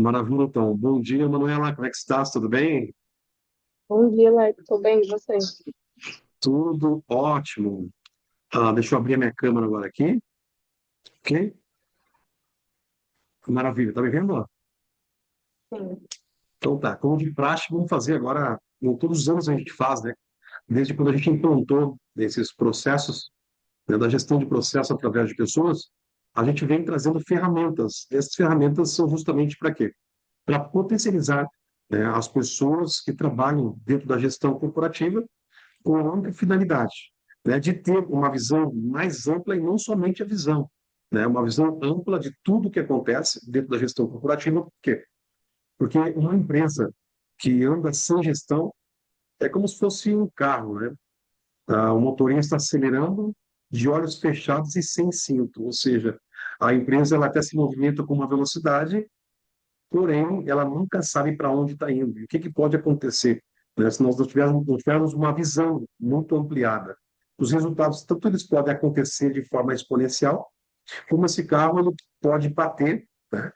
Maravilha, então. Bom dia, Manuela. Como é que estás? Tudo bem? Bom dia, Leco. Tô bem, e você? Tudo ótimo. Deixa eu abrir a minha câmera agora aqui. Ok? Maravilha. Tá me vendo? Sim. Então tá. Como de praxe, vamos fazer agora. Todos os anos a gente faz, né? Desde quando a gente implantou esses processos, né, da gestão de processo através de pessoas, a gente vem trazendo ferramentas. Essas ferramentas são justamente para quê? Para potencializar, né, as pessoas que trabalham dentro da gestão corporativa com a única finalidade, né, de ter uma visão mais ampla e não somente a visão, né, uma visão ampla de tudo que acontece dentro da gestão corporativa. Por quê? Porque uma empresa que anda sem gestão é como se fosse um carro, né? O motorista acelerando de olhos fechados e sem cinto, ou seja, a empresa ela até se movimenta com uma velocidade, porém ela nunca sabe para onde está indo. E o que, que pode acontecer, né, se nós não tivermos uma visão muito ampliada? Os resultados, tanto eles podem acontecer de forma exponencial, como esse carro ele pode bater, né,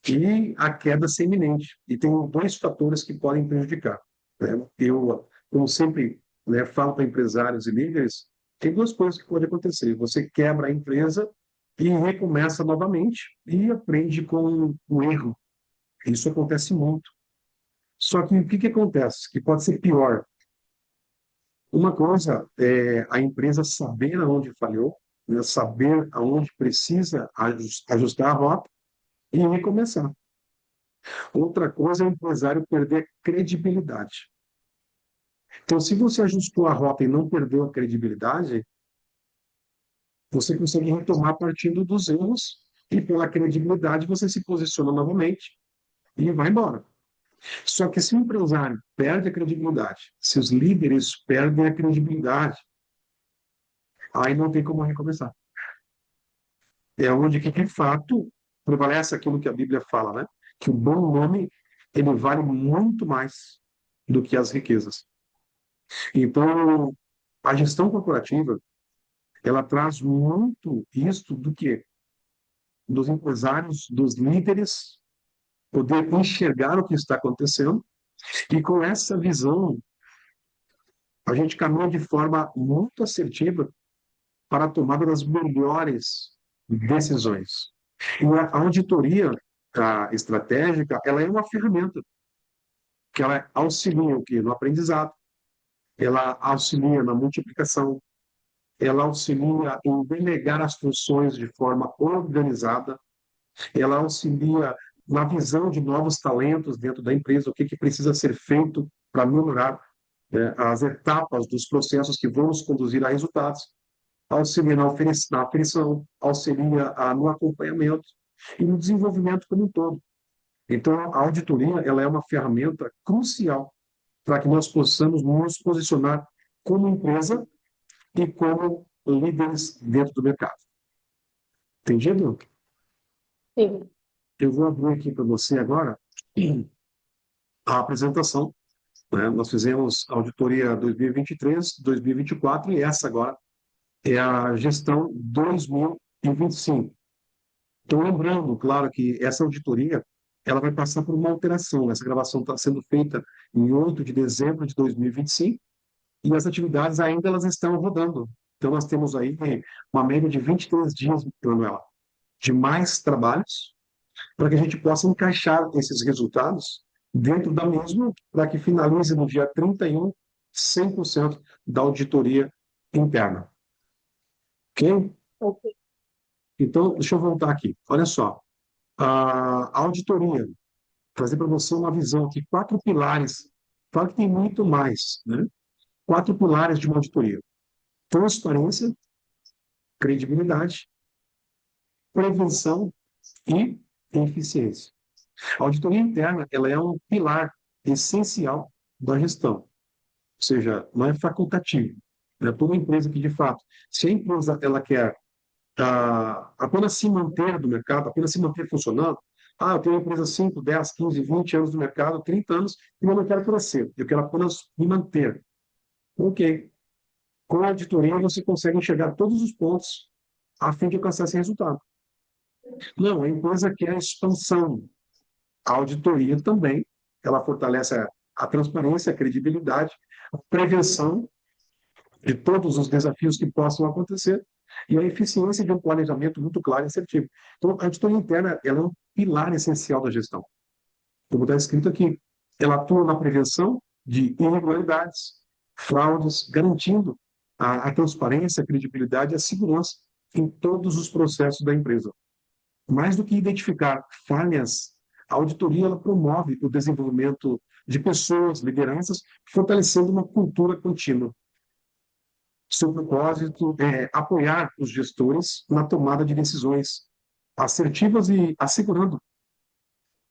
e a queda ser iminente. E tem dois fatores que podem prejudicar, né? Eu, como sempre, né, falo para empresários e líderes, tem duas coisas que podem acontecer. Você quebra a empresa e recomeça novamente e aprende com o erro. Isso acontece muito. Só que o que que acontece? Que pode ser pior. Uma coisa é a empresa saber aonde falhou, né, saber aonde precisa ajustar a rota e recomeçar. Outra coisa é o empresário perder credibilidade. Então, se você ajustou a rota e não perdeu a credibilidade, você consegue retomar partindo dos erros e pela credibilidade você se posiciona novamente e vai embora. Só que se o empresário perde a credibilidade, se os líderes perdem a credibilidade, aí não tem como recomeçar. É onde que, de fato, prevalece aquilo que a Bíblia fala, né? Que o bom nome, ele vale muito mais do que as riquezas. Então, a gestão corporativa, ela traz muito isto do que? Dos empresários, dos líderes, poder enxergar o que está acontecendo e com essa visão, a gente caminha de forma muito assertiva para a tomada das melhores decisões. E a auditoria estratégica, ela é uma ferramenta que ela auxilia o quê? No aprendizado, ela auxilia na multiplicação, ela auxilia em delegar as funções de forma organizada, ela auxilia na visão de novos talentos dentro da empresa, o que, que precisa ser feito para melhorar, né, as etapas dos processos que vão nos conduzir a resultados, auxilia na aferição, auxilia no acompanhamento e no desenvolvimento como um todo. Então, a auditoria ela é uma ferramenta crucial para que nós possamos nos posicionar como empresa e como líderes dentro do mercado. Entendido? Sim. Eu vou abrir aqui para você agora a apresentação, né? Nós fizemos a auditoria 2023, 2024 e essa agora é a gestão 2025. Então, lembrando, claro, que essa auditoria ela vai passar por uma alteração. Essa gravação está sendo feita em 8 de dezembro de 2025 e as atividades ainda elas estão rodando. Então, nós temos aí uma média de 23 dias, Manuela, de mais trabalhos para que a gente possa encaixar esses resultados dentro da mesma, para que finalize no dia 31, 100% da auditoria interna. Ok? Ok. Então, deixa eu voltar aqui. Olha só. A auditoria, trazer para você uma visão aqui, quatro pilares. Claro que tem muito mais, né? Quatro pilares de uma auditoria: transparência, credibilidade, prevenção e eficiência. A auditoria interna, ela é um pilar essencial da gestão, ou seja, não é facultativo. Né? Toda empresa que, de fato, se a empresa ela quer apenas se manter do mercado, apenas se manter funcionando, eu tenho uma empresa 5, 10, 15, 20 anos no mercado, 30 anos, e eu não quero crescer, eu quero apenas me manter. Ok. Com a auditoria, você consegue enxergar todos os pontos a fim de alcançar esse resultado. Não, a empresa quer expansão. A auditoria também, ela fortalece a transparência, a credibilidade, a prevenção de todos os desafios que possam acontecer e a eficiência de um planejamento muito claro e assertivo. Então, a auditoria interna, ela é um pilar essencial da gestão. Como está escrito aqui, ela atua na prevenção de irregularidades, fraudes, garantindo a transparência, a credibilidade e a segurança em todos os processos da empresa. Mais do que identificar falhas, a auditoria ela promove o desenvolvimento de pessoas, lideranças, fortalecendo uma cultura contínua. Seu propósito é apoiar os gestores na tomada de decisões assertivas e assegurando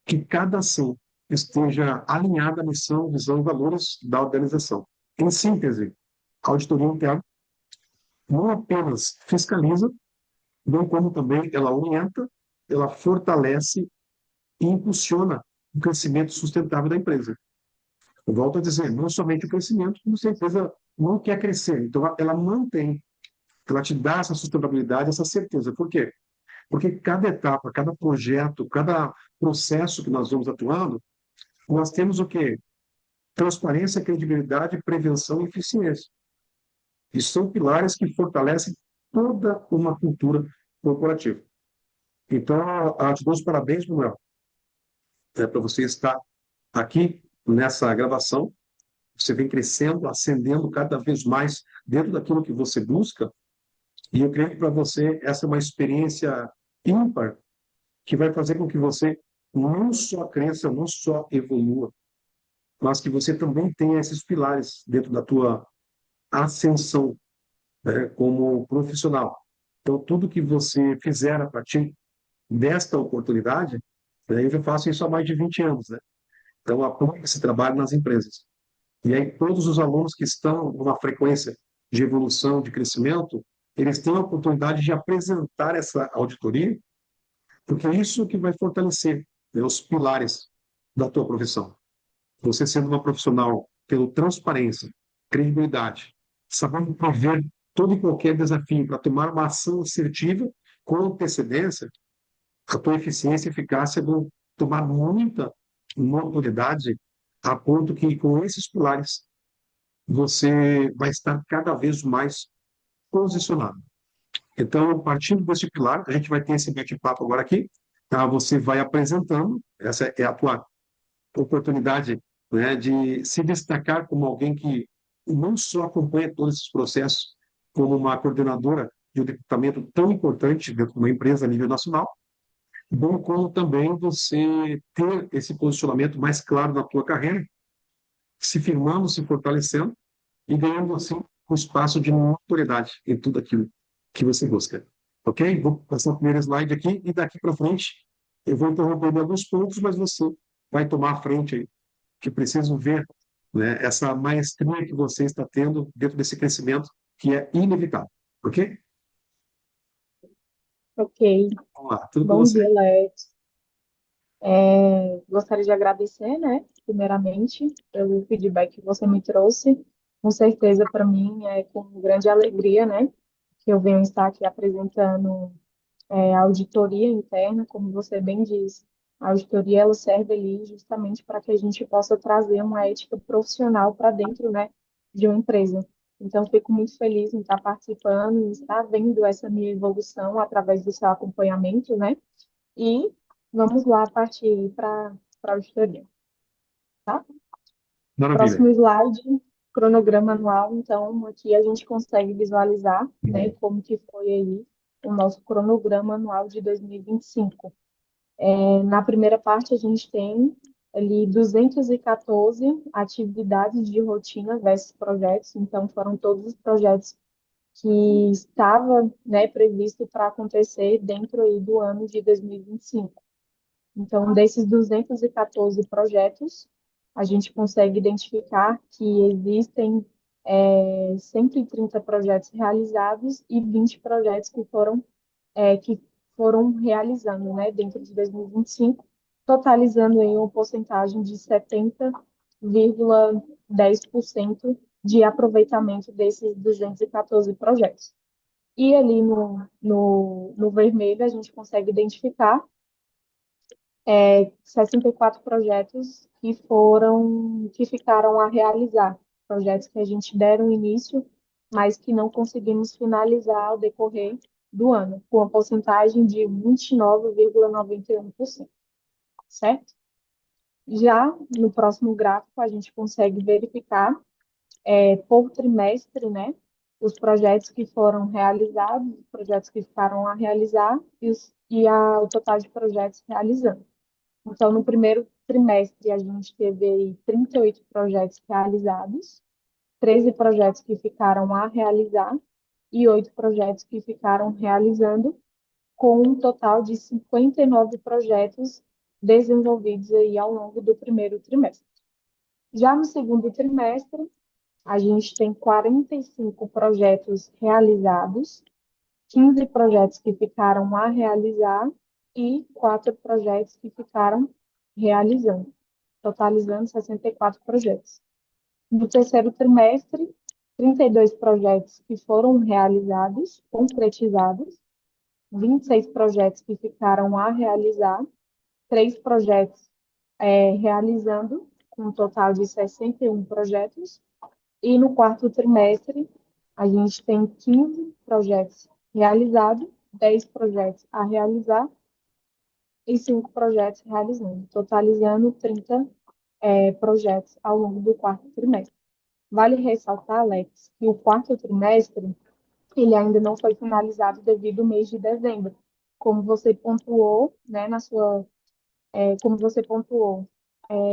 que cada ação esteja alinhada à missão, visão e valores da organização. Em síntese, a auditoria interna não apenas fiscaliza, bem como também ela orienta, ela fortalece e impulsiona o crescimento sustentável da empresa. Eu volto a dizer, não somente o crescimento, como se a empresa não quer crescer. Então, ela mantém, ela te dá essa sustentabilidade, essa certeza. Por quê? Porque cada etapa, cada projeto, cada processo que nós vamos atuando, nós temos o quê? Transparência, credibilidade, prevenção e eficiência. E são pilares que fortalecem toda uma cultura corporativa. Então, eu te dou os parabéns, Manuel, para você estar aqui nessa gravação. Você vem crescendo, ascendendo cada vez mais dentro daquilo que você busca. E eu creio que para você essa é uma experiência ímpar que vai fazer com que você não só cresça, não só evolua, mas que você também tenha esses pilares dentro da tua ascensão, né, como profissional. Então, tudo que você fizer a partir desta oportunidade, né, eu já faço isso há mais de 20 anos, né? Então, apoio esse trabalho nas empresas. E aí, todos os alunos que estão numa frequência de evolução, de crescimento, eles têm a oportunidade de apresentar essa auditoria, porque é isso que vai fortalecer, né, os pilares da tua profissão. Você sendo uma profissional pela transparência, credibilidade, sabendo prever todo e qualquer desafio para tomar uma ação assertiva com antecedência, a tua eficiência e eficácia vão tomar muita notoriedade a ponto que, com esses pilares, você vai estar cada vez mais posicionado. Então, partindo desse pilar, a gente vai ter esse bate-papo agora aqui, tá? Você vai apresentando, essa é a tua oportunidade, né, de se destacar como alguém que não só acompanha todos esses processos, como uma coordenadora de um departamento tão importante dentro de uma empresa a nível nacional, bom como também você ter esse posicionamento mais claro na tua carreira, se firmando, se fortalecendo e ganhando, assim, um espaço de notoriedade em tudo aquilo que você busca. Ok? Vou passar o primeiro slide aqui e daqui para frente eu vou interromper em alguns pontos, mas você vai tomar a frente aí, que preciso ver, né, essa maestria que você está tendo dentro desse crescimento que é inevitável. Ok? Ok. Vamos lá. Tudo com Bom você? dia, Lex. Gostaria de agradecer, né, primeiramente, pelo feedback que você me trouxe. Com certeza, para mim, é com grande alegria, né, que eu venho estar aqui apresentando a auditoria interna, como você bem diz. A auditoria, ela serve ali justamente para que a gente possa trazer uma ética profissional para dentro, né, de uma empresa. Então, fico muito feliz em estar participando, em estar vendo essa minha evolução através do seu acompanhamento, né? E vamos lá partir para a auditoria, tá? Maravilha. Próximo slide, cronograma anual. Então, aqui a gente consegue visualizar, né, como que foi aí o nosso cronograma anual de 2025. Na primeira parte, a gente tem ali 214 atividades de rotina versus projetos. Então, foram todos os projetos que estava, né, previsto para acontecer dentro aí do ano de 2025. Então, desses 214 projetos, a gente consegue identificar que existem 130 projetos realizados e 20 projetos que foram realizando, né, dentro de 2025, totalizando em uma porcentagem de 70,10% de aproveitamento desses 214 projetos. E ali no vermelho a gente consegue identificar 64 projetos que ficaram a realizar, projetos que a gente deram início, mas que não conseguimos finalizar ao decorrer do ano, com a porcentagem de 29,91%, certo? Já no próximo gráfico, a gente consegue verificar, por trimestre, né, os projetos que foram realizados, os projetos que ficaram a realizar o total de projetos realizando. Então, no primeiro trimestre, a gente teve aí 38 projetos realizados, 13 projetos que ficaram a realizar e 8 projetos que ficaram realizando, com um total de 59 projetos desenvolvidos aí ao longo do primeiro trimestre. Já no segundo trimestre, a gente tem 45 projetos realizados, 15 projetos que ficaram a realizar e 4 projetos que ficaram realizando, totalizando 64 projetos. No terceiro trimestre, 32 projetos que foram realizados, concretizados, 26 projetos que ficaram a realizar, 3 projetos realizando, com um total de 61 projetos, e no quarto trimestre, a gente tem 15 projetos realizados, 10 projetos a realizar e 5 projetos realizando, totalizando 30 projetos ao longo do quarto trimestre. Vale ressaltar, Alex, que o quarto trimestre ele ainda não foi finalizado devido ao mês de dezembro. Como você pontuou, né, como você pontuou,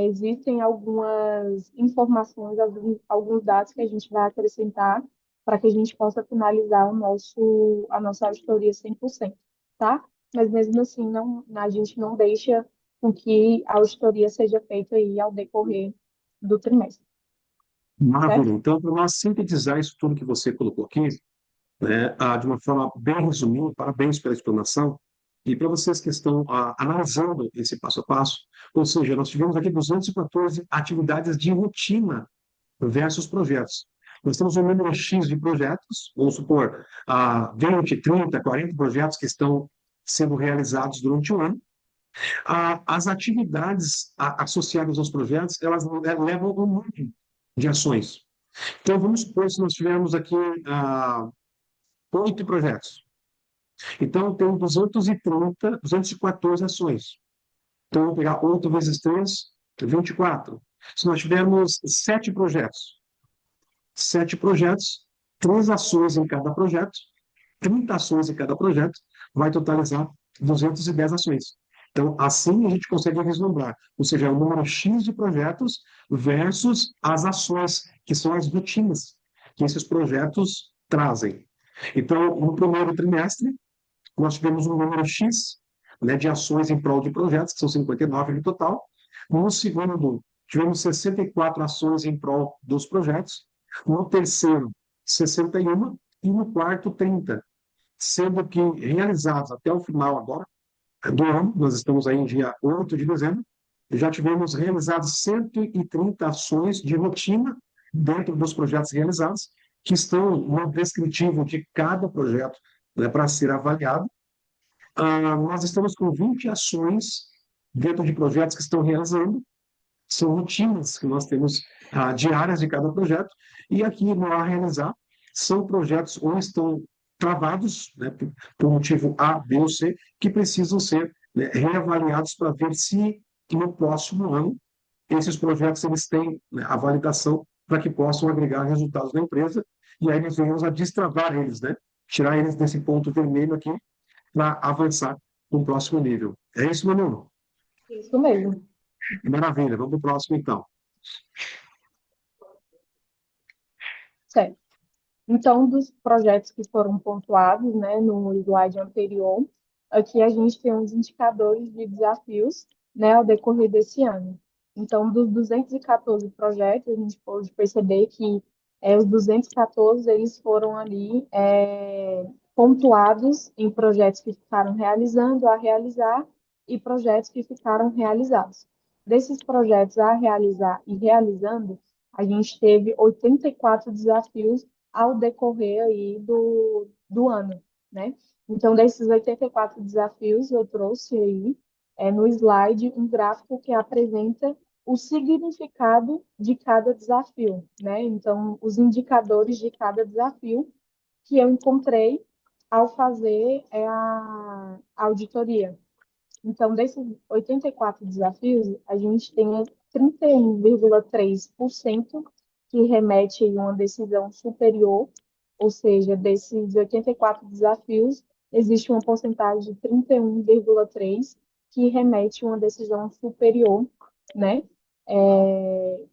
existem algumas informações, alguns dados que a gente vai acrescentar para que a gente possa finalizar a nossa auditoria 100%, tá? Mas mesmo assim, a gente não deixa com que a auditoria seja feita aí ao decorrer do trimestre, Maravilha. certo? Então, para nós sintetizar isso tudo que você colocou aqui, né, de uma forma bem resumida, parabéns pela explanação, e para vocês que estão analisando esse passo a passo, ou seja, nós tivemos aqui 214 atividades de rotina versus projetos. Nós temos um número X de projetos, vamos supor, 20, 30, 40 projetos que estão sendo realizados durante o ano. As atividades associadas aos projetos, elas levam um número de ações. Então, vamos supor, se nós tivermos aqui 8 projetos. Então, tem 230, 214 ações. Então, vamos pegar 8 vezes 3, 24. Se nós tivermos 7 projetos, 3 ações em cada projeto, 30 ações em cada projeto, vai totalizar 210 ações. Então, assim a gente consegue vislumbrar, ou seja, é o número X de projetos versus as ações, que são as rotinas que esses projetos trazem. Então, no primeiro trimestre, nós tivemos um número X, né, de ações em prol de projetos, que são 59 no total. No segundo, tivemos 64 ações em prol dos projetos. No terceiro, 61. E no quarto, 30. Sendo que realizados até o final agora do ano, nós estamos aí em dia 8 de dezembro, já tivemos realizados 130 ações de rotina dentro dos projetos realizados, que estão no descritivo de cada projeto, né, para ser avaliado. Nós estamos com 20 ações dentro de projetos que estão realizando, são rotinas que nós temos diárias de cada projeto, e aqui no A realizar são projetos ou estão travados, né, por motivo A, B ou C, que precisam ser, né, reavaliados para ver se no próximo ano esses projetos eles têm, né, a validação para que possam agregar resultados na empresa, e aí nós venhamos a destravar eles, né, tirar eles desse ponto vermelho aqui para avançar para um próximo nível. É isso, Manu? Isso mesmo. Maravilha, vamos para o próximo então. Certo. Então, dos projetos que foram pontuados, né, no slide anterior, aqui a gente tem uns indicadores de desafios, né, ao decorrer desse ano. Então, dos 214 projetos, a gente pode perceber que os 214 eles foram ali pontuados em projetos que ficaram realizando, a realizar, e projetos que ficaram realizados. Desses projetos a realizar e realizando, a gente teve 84 desafios ao decorrer aí do ano, né? Então, desses 84 desafios, eu trouxe aí no slide um gráfico que apresenta o significado de cada desafio, né? Então, os indicadores de cada desafio que eu encontrei ao fazer a auditoria. Então, desses 84 desafios, a gente tem 31,3% que remete a uma decisão superior, ou seja, desses 84 desafios, existe uma porcentagem de 31,3% que remete a uma decisão superior, né? É,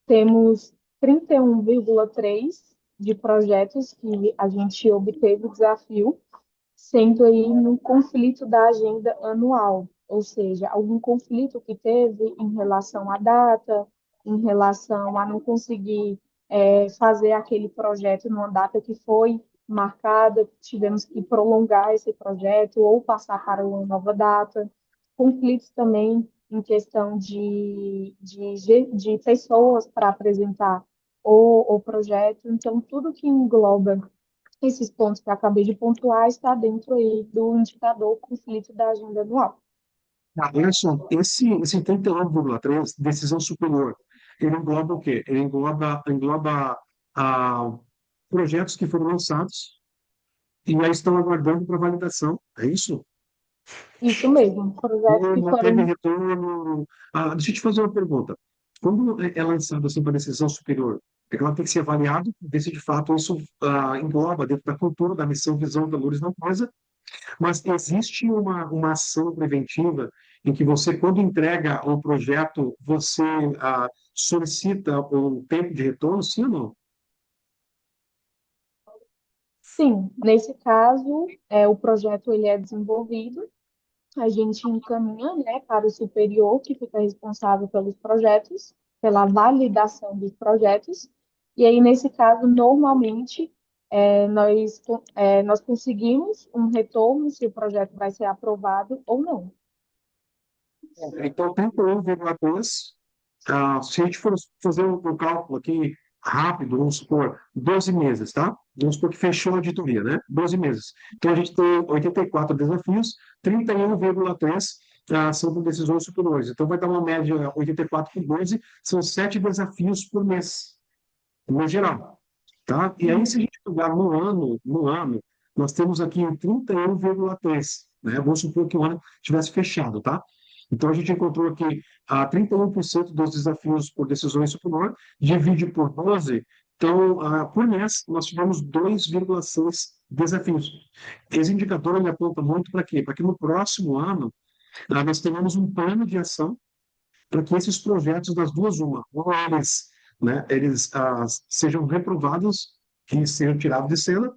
temos 31,3% de projetos que a gente obteve o desafio, sendo aí no conflito da agenda anual, ou seja, algum conflito que teve em relação à data, em relação a não conseguir fazer aquele projeto numa data que foi marcada, tivemos que prolongar esse projeto ou passar para uma nova data. Conflitos também em questão de pessoas para apresentar o projeto. Então, tudo que engloba esses pontos que eu acabei de pontuar está dentro aí do indicador conflito da agenda anual. Olha só, esse 31,3, decisão superior, ele engloba o quê? Ele engloba projetos que foram lançados e aí estão aguardando para validação. É isso? Isso mesmo, projetos Ou que não teve foram. retorno. Deixa eu te fazer uma pergunta. Quando é lançado assim para decisão superior, é que ela tem que ser avaliado, ver se de fato isso engloba dentro da cultura, da missão, visão, valores da empresa, mas existe uma ação preventiva em que você, quando entrega o projeto, você solicita um tempo de retorno, sim ou não? Sim, nesse caso, o projeto ele é desenvolvido, a gente encaminha, né, para o superior, que fica responsável pelos projetos, pela validação dos projetos, e aí, nesse caso, normalmente, nós conseguimos um retorno se o projeto vai ser aprovado ou não. Então, 31,2, se a gente for fazer um cálculo aqui rápido, vamos supor 12 meses, tá? Vamos supor que fechou a auditoria, né? 12 meses. Então, a gente tem 84 desafios, 31,3 são com decisões superiores. Então, vai dar uma média 84 por 12, são 7 desafios por mês, no geral, tá? E aí, se a gente pegar no ano, nós temos aqui em 31,3, né? Vamos supor que o ano tivesse fechado, tá? Então, a gente encontrou aqui 31% dos desafios por decisões superior, divide por 12, então, por mês, nós tivemos 2,6 desafios. Esse indicador ele aponta muito para quê? Para que no próximo ano, nós tenhamos um plano de ação para que esses projetos das duas, ou eles sejam reprovados e sejam tirados de cena,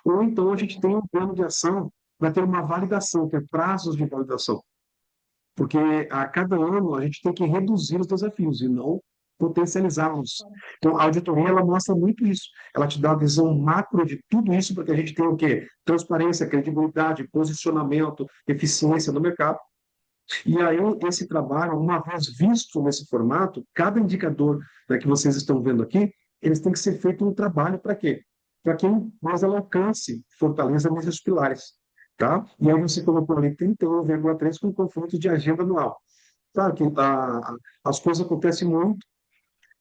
ou então a gente tem um plano de ação para ter uma validação, ter prazos de validação. Porque a cada ano a gente tem que reduzir os desafios e não potencializá-los. Então, a auditoria ela mostra muito isso. Ela te dá a visão macro de tudo isso para que a gente tenha o quê? Transparência, credibilidade, posicionamento, eficiência no mercado. E aí, esse trabalho, uma vez visto nesse formato, cada indicador, né, que vocês estão vendo aqui, eles têm que ser feito um trabalho para quê? Para que mais ela alcance, fortaleça nesses pilares. Tá? E aí você colocou ali 31,3 com confronto de agenda anual. Claro que as coisas acontecem muito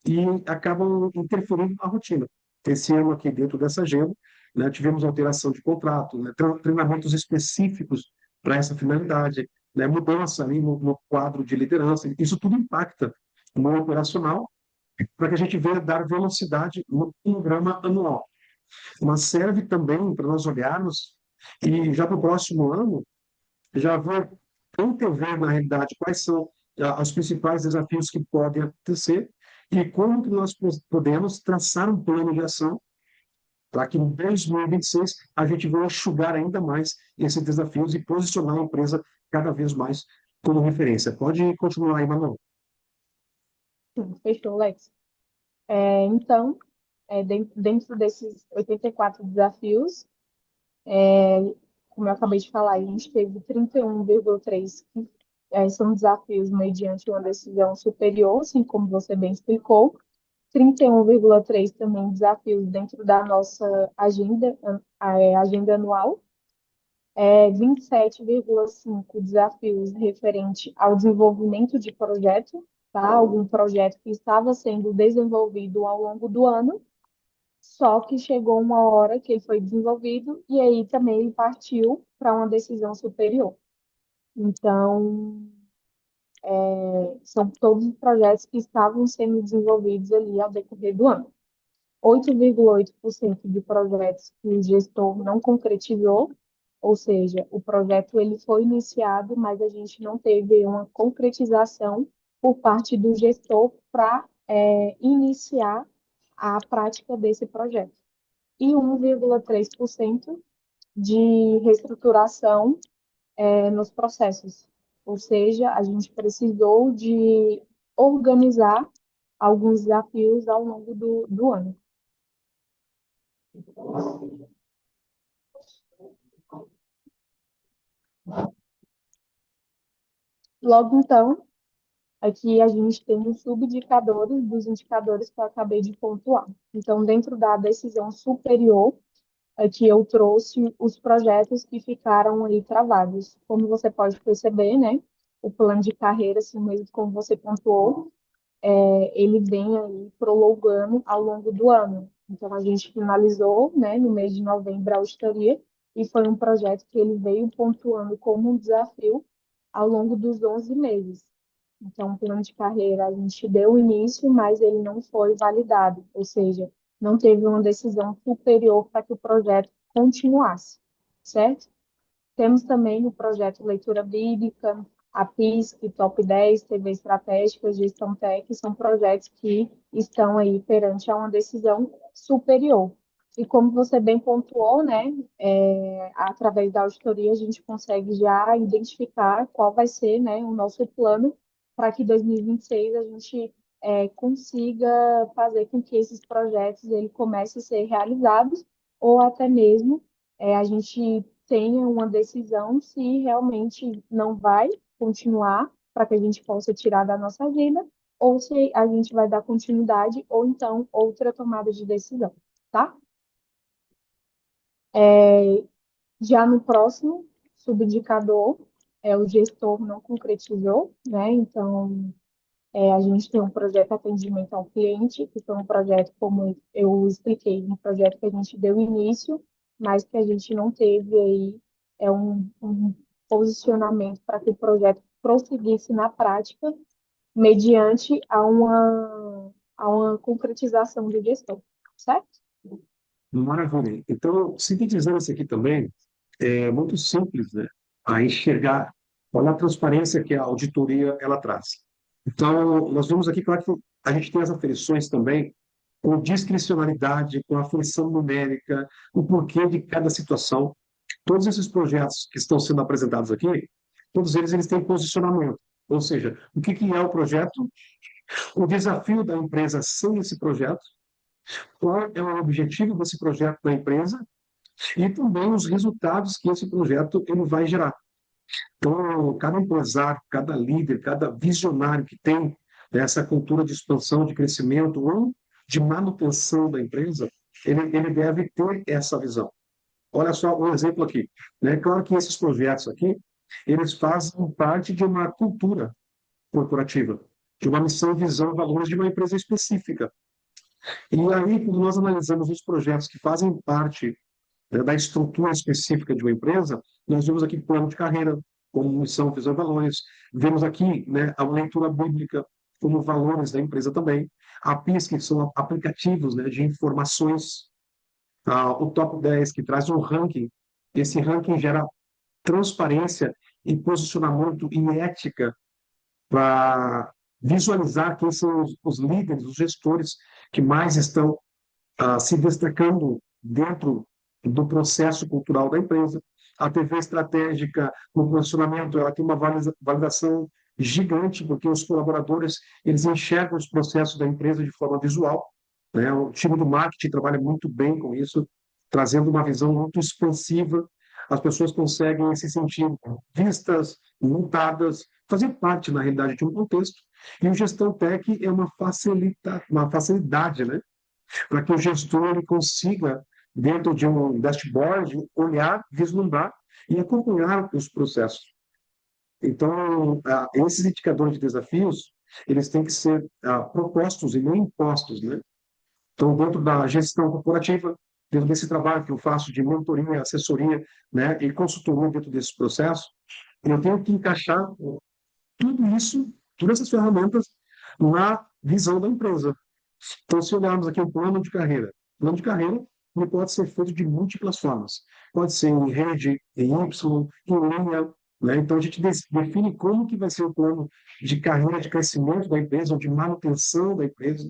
e acabam interferindo na rotina. Esse ano aqui, dentro dessa agenda, né, tivemos alteração de contrato, né, treinamentos específicos para essa finalidade, né, mudança ali no quadro de liderança. Isso tudo impacta no operacional para que a gente venha dar velocidade no programa anual. Mas serve também para nós olharmos e já para o próximo ano, já vou antever, na realidade, quais são os principais desafios que podem acontecer e como que nós podemos traçar um plano de ação para que em 2026 a gente venha enxugar ainda mais esses desafios e posicionar a empresa cada vez mais como referência. Pode continuar aí, Manuel. Sim, fechou, Lex. Então, dentro desses 84 desafios, como eu acabei de falar, a gente teve 31,3 que são desafios mediante uma decisão superior, assim como você bem explicou. 31,3 também desafios dentro da nossa agenda anual. 27,5 desafios referente ao desenvolvimento de projeto, tá? Algum projeto que estava sendo desenvolvido ao longo do ano, só que chegou uma hora que ele foi desenvolvido e aí também ele partiu para uma decisão superior. Então, são todos os projetos que estavam sendo desenvolvidos ali ao decorrer do ano. 8,8% de projetos que o gestor não concretizou, ou seja, o projeto ele foi iniciado, mas a gente não teve uma concretização por parte do gestor para iniciar a prática desse projeto. E 1,3% de reestruturação nos processos, ou seja, a gente precisou de organizar alguns desafios ao longo do ano. Logo, então, aqui a gente tem os subindicadores dos indicadores que eu acabei de pontuar. Então, dentro da decisão superior, aqui eu trouxe os projetos que ficaram ali travados. Como você pode perceber, né, o plano de carreira, assim mesmo como você pontuou, ele vem aí prolongando ao longo do ano. Então, a gente finalizou, né, no mês de novembro a auditoria, e foi um projeto que ele veio pontuando como um desafio ao longo dos 11 meses. Então, o plano de carreira a gente deu início, mas ele não foi validado, ou seja, não teve uma decisão superior para que o projeto continuasse, certo? Temos também o projeto Leitura Bíblica, a PISC, Top 10, TV Estratégica, Gestão Tech, são projetos que estão aí perante a uma decisão superior. E como você bem pontuou, né, através da auditoria a gente consegue já identificar qual vai ser, né, o nosso plano para que 2026 a gente consiga fazer com que esses projetos ele comecem a ser realizados ou até mesmo a gente tenha uma decisão se realmente não vai continuar para que a gente possa tirar da nossa vida, ou se a gente vai dar continuidade, ou então outra tomada de decisão, tá? Já no próximo subindicador, o gestor não concretizou, né? Então, a gente tem um projeto atendimento ao cliente, que foi um projeto, como eu expliquei, um projeto que a gente deu início, mas que a gente não teve aí um posicionamento para que o projeto prosseguisse na prática, mediante a uma concretização do gestor, certo? Maravilha. Então, sintetizando isso aqui também, é muito simples, né? A enxergar, olha a transparência que a auditoria ela traz. Então, nós vemos aqui, claro, que a gente tem as aferições também com discricionalidade, com aferição numérica, o porquê de cada situação. Todos esses projetos que estão sendo apresentados aqui, todos eles têm posicionamento. Ou seja, o que é o projeto, o desafio da empresa sem esse projeto, qual é o objetivo desse projeto da empresa e também os resultados que esse projeto ele vai gerar. Então, cada empresário, cada líder, cada visionário que tem essa cultura de expansão, de crescimento ou de manutenção da empresa, ele deve ter essa visão. Olha só um exemplo aqui. É claro que esses projetos aqui, eles fazem parte de uma cultura corporativa, de uma missão, visão, valores de uma empresa específica. E aí, quando nós analisamos os projetos que fazem parte da estrutura específica de uma empresa, nós vemos aqui plano de carreira, como missão, visão e valores. Vemos aqui, né, a leitura bíblica como valores da empresa também. A PIS, que são aplicativos, né, de informações. O Top 10, que traz um ranking. Esse ranking gera transparência e posicionamento e ética para visualizar quem são os líderes, os gestores que mais estão se destacando dentro do processo cultural da empresa. A TV estratégica no posicionamento, ela tem uma validação gigante, porque os colaboradores eles enxergam os processos da empresa de forma visual. Né? O time do marketing trabalha muito bem com isso, trazendo uma visão muito expansiva. As pessoas conseguem se sentir vistas, notadas, fazer parte, na realidade, de um contexto. E o Gestão Tech é uma facilidade, né? Para que o gestor ele consiga, dentro de um dashboard, olhar, vislumbrar e acompanhar os processos. Então, esses indicadores de desafios, eles têm que ser propostos e não impostos, né? Então, dentro da gestão corporativa, dentro desse trabalho que eu faço de mentoria, assessoria, né, e consultoria dentro desse processo, eu tenho que encaixar tudo isso, todas essas ferramentas, na visão da empresa. Então, se olharmos aqui o plano de carreira ele pode ser feito de múltiplas formas. Pode ser em rede, em Y, em linha, né? Então, a gente define como que vai ser o plano de carreira, de crescimento da empresa, ou de manutenção da empresa.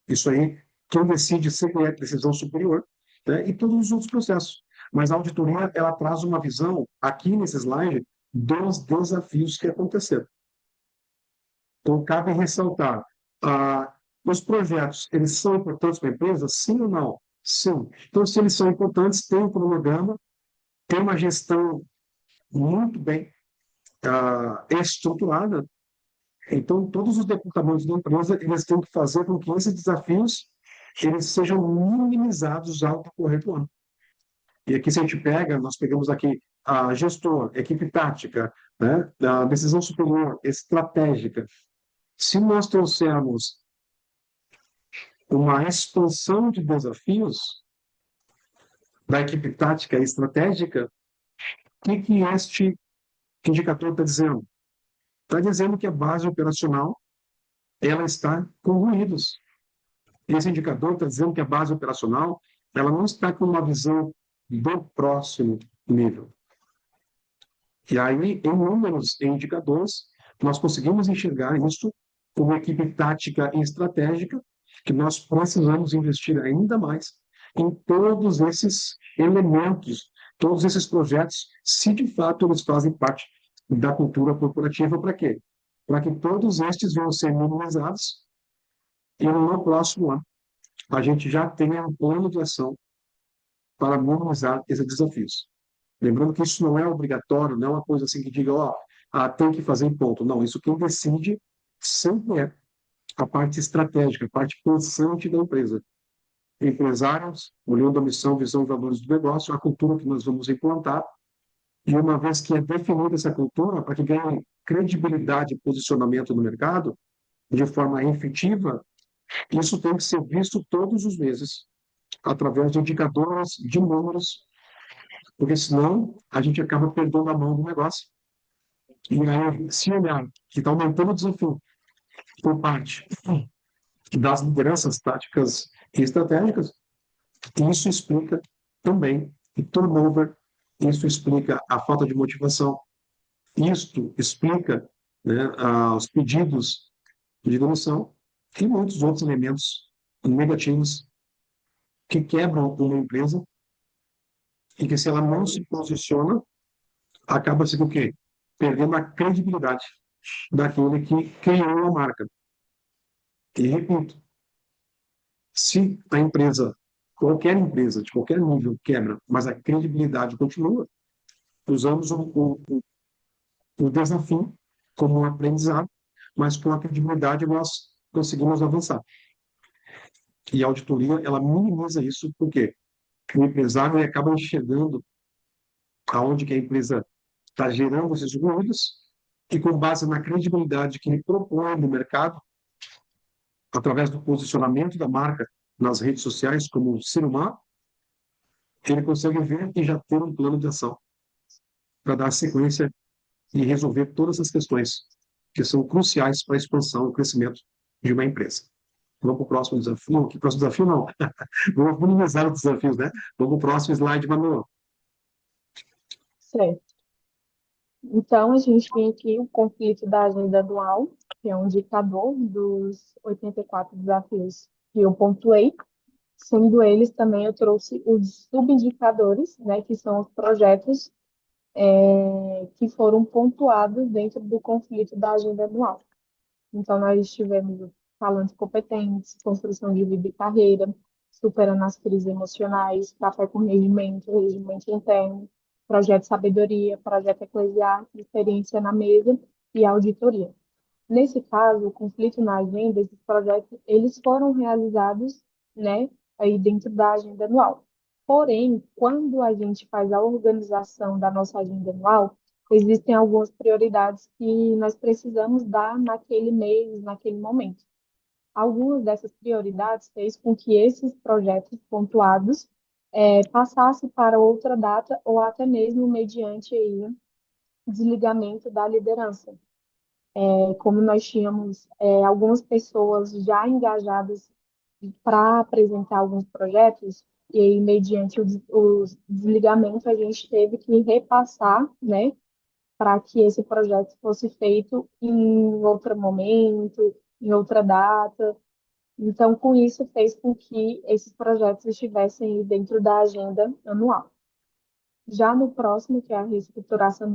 Isso aí, quem decide sempre é decisão superior, né? E todos os outros processos. Mas a auditoria, ela traz uma visão, aqui nesse slide, dos desafios que aconteceram. Então, cabe ressaltar, os projetos, eles são importantes para a empresa? Sim ou não? Sim. Então, se eles são importantes, tem um cronograma, tem uma gestão muito bem estruturada. Então, todos os departamentos da empresa, eles têm que fazer com que esses desafios eles sejam minimizados ao decorrer do ano. E aqui, se a gente pega, nós pegamos aqui a gestor, equipe tática, né, a decisão superior, estratégica. Se nós trouxermos uma expansão de desafios da equipe tática e estratégica, o que este indicador está dizendo? Está dizendo que a base operacional ela está com ruídos. Esse indicador está dizendo que a base operacional ela não está com uma visão do próximo nível. E aí, em números e indicadores, nós conseguimos enxergar isso como equipe tática e estratégica, que nós precisamos investir ainda mais em todos esses elementos, todos esses projetos, se de fato eles fazem parte da cultura corporativa, para quê? Para que todos estes venham ser minimizados e no próximo ano a gente já tenha um plano de ação para minimizar esses desafios. Lembrando que isso não é obrigatório, não é uma coisa assim que diga, ó, tem que fazer em ponto. Não, isso quem decide sempre é a parte estratégica, a parte pensante da empresa. Empresários, olhando a missão, visão e valores do negócio, a cultura que nós vamos implantar, e uma vez que é definida essa cultura, para que ganhe credibilidade e posicionamento no mercado, de forma efetiva, isso tem que ser visto todos os meses, através de indicadores, de números, porque senão a gente acaba perdendo a mão do negócio. E aí, se olhar que está aumentando o desafio por parte das lideranças táticas e estratégicas, isso explica também o turnover, isso explica a falta de motivação, isto explica, né, os pedidos de demissão e muitos outros elementos negativos que quebram uma empresa e que, se ela não se posiciona, acaba sendo o quê? Perdendo a credibilidade daquele que criou a marca. E repito, se a empresa, qualquer empresa, de qualquer nível, quebra, mas a credibilidade continua, usamos o desafio como um aprendizado, mas com a credibilidade nós conseguimos avançar. E a auditoria, ela minimiza isso, porque o empresário ele acaba enxergando aonde que a empresa está gerando esses ruídos e, com base na credibilidade que ele propõe no mercado, através do posicionamento da marca nas redes sociais como ser humano, ele consegue ver e já ter um plano de ação para dar sequência e resolver todas as questões que são cruciais para a expansão e crescimento de uma empresa. Vamos para o próximo desafio? Não, que próximo desafio não. Vamos minimizar os desafios, né? Vamos para o próximo slide, Manu. Certo. Então, a gente tem aqui o conflito da agenda anual, que é um indicador dos 84 desafios que eu pontuei. Sendo eles também, eu trouxe os subindicadores, né, que são os projetos que foram pontuados dentro do conflito da agenda anual. Então, nós tivemos falantes competentes, construção de vida e carreira, superando as crises emocionais, café com regimento, regimento interno, projeto sabedoria, projeto eclesiar, experiência na mesa e auditoria. Nesse caso, o conflito na agenda, esses projetos, eles foram realizados, né, aí dentro da agenda anual. Porém, quando a gente faz a organização da nossa agenda anual, existem algumas prioridades que nós precisamos dar naquele mês, naquele momento. Algumas dessas prioridades fez com que esses projetos pontuados passassem para outra data ou até mesmo mediante aí desligamento da liderança. Como nós tínhamos algumas pessoas já engajadas para apresentar alguns projetos, e aí, mediante o desligamento, a gente teve que repassar, né, para que esse projeto fosse feito em outro momento, em outra data. Então, com isso, fez com que esses projetos estivessem dentro da agenda anual. Já no próximo, que é a reestruturação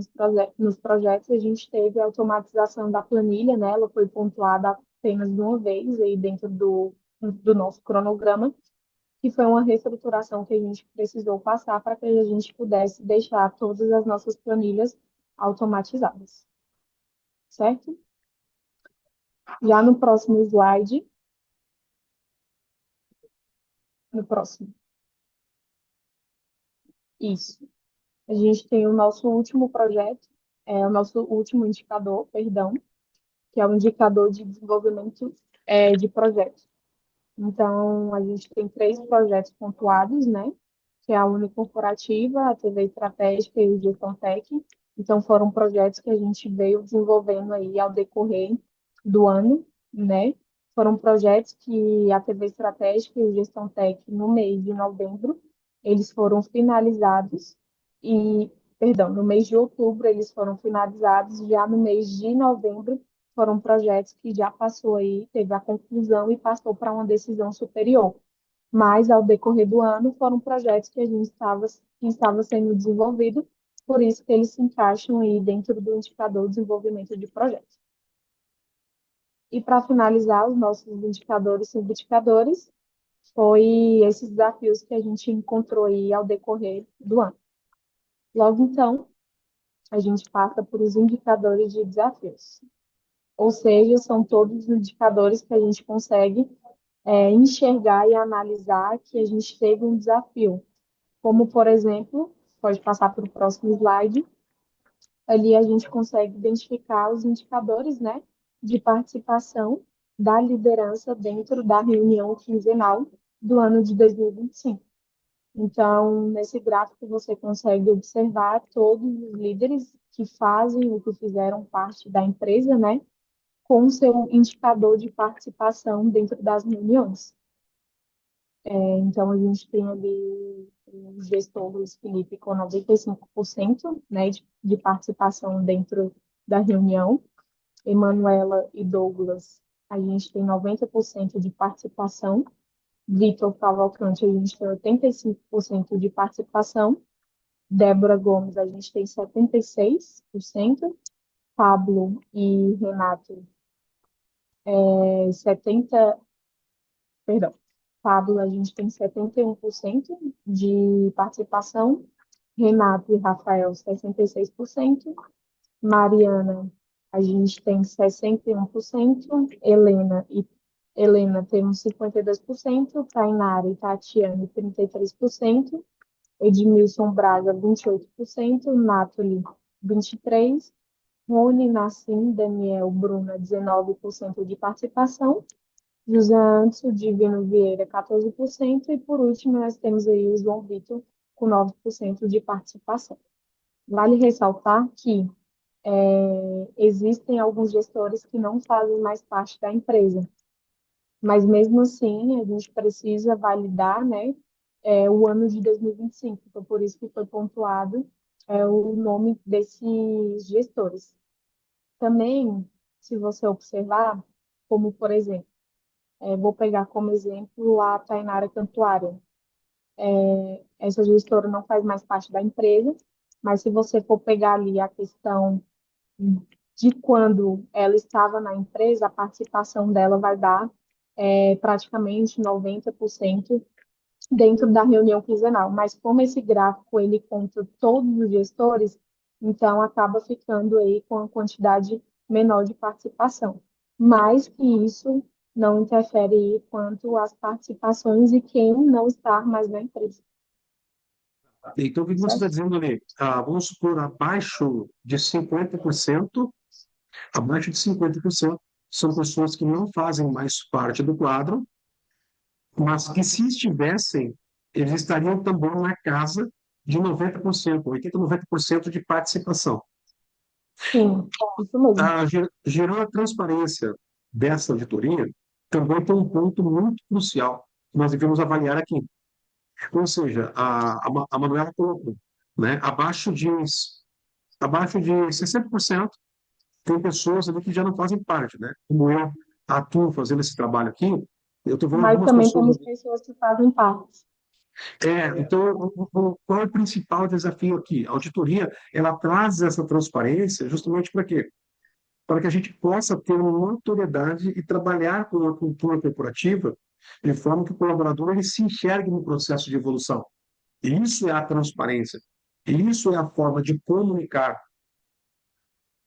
nos projetos, a gente teve a automatização da planilha, né? Ela foi pontuada apenas de uma vez aí dentro do nosso cronograma, que foi uma reestruturação que a gente precisou passar para que a gente pudesse deixar todas as nossas planilhas automatizadas, certo? Já no próximo slide, no próximo, isso. A gente tem o nosso último projeto, o nosso último indicador, perdão, que é o indicador de desenvolvimento de projetos. Então, a gente tem três projetos pontuados, né? Que é a Uni Corporativa, a TV Estratégica e o Gestão Tech. Então, foram projetos que a gente veio desenvolvendo aí ao decorrer do ano, né? Foram projetos que a TV Estratégica e o Gestão Tech, no mês de novembro, eles foram finalizados e, perdão, no mês de outubro eles foram finalizados, já no mês de novembro foram projetos que já passou aí, teve a conclusão e passou para uma decisão superior. Mas, ao decorrer do ano, foram projetos que estava sendo desenvolvido, por isso que eles se encaixam aí dentro do indicador de desenvolvimento de projetos. E para finalizar, os nossos indicadores e subindicadores, foi esses desafios que a gente encontrou aí ao decorrer do ano. Logo, então, a gente passa por os indicadores de desafios. Ou seja, são todos os indicadores que a gente consegue enxergar e analisar que a gente teve um desafio. Como, por exemplo, pode passar para o próximo slide, ali a gente consegue identificar os indicadores, né, de participação da liderança dentro da reunião quinzenal do ano de 2025. Então, nesse gráfico você consegue observar todos os líderes que fazem ou que fizeram parte da empresa, né, com o seu indicador de participação dentro das reuniões. Então, a gente tem ali o gestor Luiz Felipe com 95%, né, de participação dentro da reunião. Emanuela e Douglas, a gente tem 90% de participação. Vitor Cavalcante, a gente tem 85% de participação. Débora Gomes, a gente tem 76%. Pablo e Renato, 70, perdão, Pablo, a gente tem 71% de participação, Renato e Rafael, 66%, Mariana, a gente tem 61%, Helena temos 52%, Tainara e Tatiane, 33%, Edmilson Braga, 28%, Nathalie, 23%, Rony, Nassim, Daniel, Bruna, 19% de participação, José Anderson, Divino Vieira, 14%, e por último nós temos aí o João Vitor, com 9% de participação. Vale ressaltar que existem alguns gestores que não fazem mais parte da empresa, mas mesmo assim a gente precisa validar, né, o ano de 2025, então por isso que foi pontuado o nome desses gestores. Também, se você observar, como por exemplo, vou pegar como exemplo a Tainara Cantuária. Essa gestora não faz mais parte da empresa, mas se você for pegar ali a questão de quando ela estava na empresa, a participação dela vai dar praticamente 90% dentro da reunião quinzenal. Mas como esse gráfico ele conta todos os gestores, então acaba ficando aí com a quantidade menor de participação. Mais que isso não interfere aí quanto às participações e quem não está mais na empresa. Então, o que você está certo? dizendo ali? Vamos supor, abaixo de 50% são pessoas que não fazem mais parte do quadro, mas que se estivessem, eles estariam também na casa de 90%, 80%, 90% de participação. Sim, isso mesmo. Gerando a transparência dessa auditoria, também tem um ponto muito crucial que nós devemos avaliar aqui. Ou seja, a Manuela colocou, né, abaixo de 60% tem pessoas ali que já não fazem parte, né? Como eu atuo fazendo esse trabalho aqui, eu estou vendo Mas algumas também pessoas temos ali. pessoas que fazem parte. Então, qual é o principal desafio aqui? A auditoria, ela traz essa transparência justamente para quê? Para que a gente possa ter uma notoriedade e trabalhar com a cultura corporativa de forma que o colaborador ele se enxergue no processo de evolução. E isso é a transparência. E isso é a forma de comunicar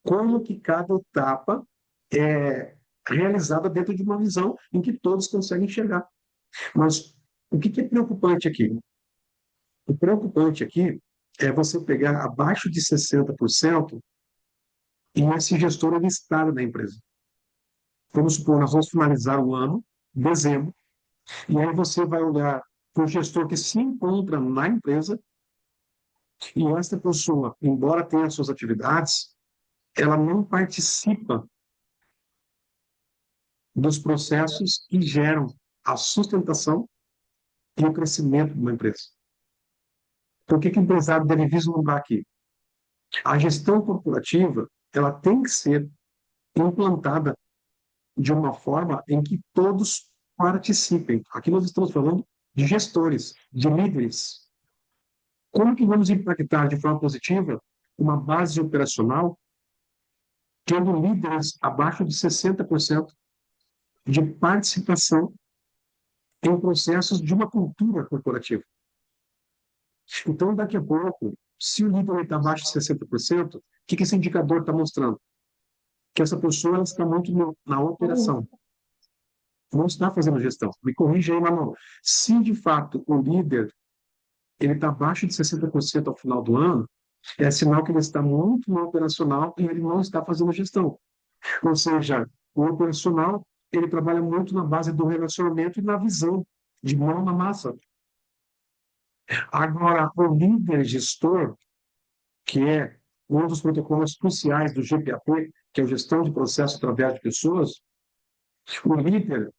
como que cada etapa é realizada dentro de uma visão em que todos conseguem enxergar. Mas o que é preocupante aqui? O preocupante aqui é você pegar abaixo de 60% e esse gestor ele estar na empresa. Vamos supor, nós vamos finalizar o ano, dezembro, e aí você vai olhar para o gestor que se encontra na empresa e essa pessoa, embora tenha suas atividades, ela não participa dos processos que geram a sustentação e o crescimento de uma empresa. Então, o que o empresário deve vislumbrar aqui? A gestão corporativa ela tem que ser implantada de uma forma em que todos participem. Aqui nós estamos falando de gestores, de líderes. Como que vamos impactar de forma positiva uma base operacional tendo líderes abaixo de 60% de participação em processos de uma cultura corporativa? Então, daqui a pouco, se o líder está abaixo de 60%, o que esse indicador está mostrando? Que essa pessoa ela está muito na operação, não está fazendo gestão. Me corrija aí, Manuel. Se de fato o líder ele está abaixo de 60% ao final do ano, é sinal que ele está muito no operacional e ele não está fazendo gestão. Ou seja, o operacional ele trabalha muito na base do relacionamento e na visão, de mão na massa. Agora, o líder gestor, que é um dos protocolos cruciais do GPAP, que é a gestão de processo através de pessoas, o líder,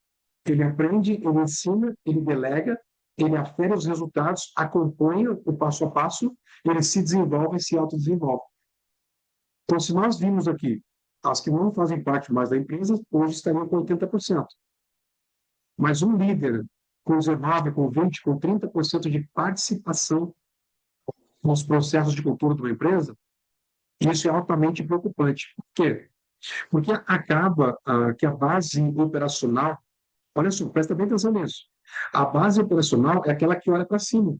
ele aprende, ele ensina, ele delega, ele afere os resultados, acompanha o passo a passo, ele se desenvolve e se autodesenvolve. Então, se nós vimos aqui, as que não fazem parte mais da empresa, hoje estariam com 80%. Mas um líder com 19, com 20, com 30% de participação nos processos de cultura de uma empresa, isso é altamente preocupante. Por quê? Porque acaba que a base operacional, olha só, presta bem atenção nisso. A base operacional é aquela que olha para cima.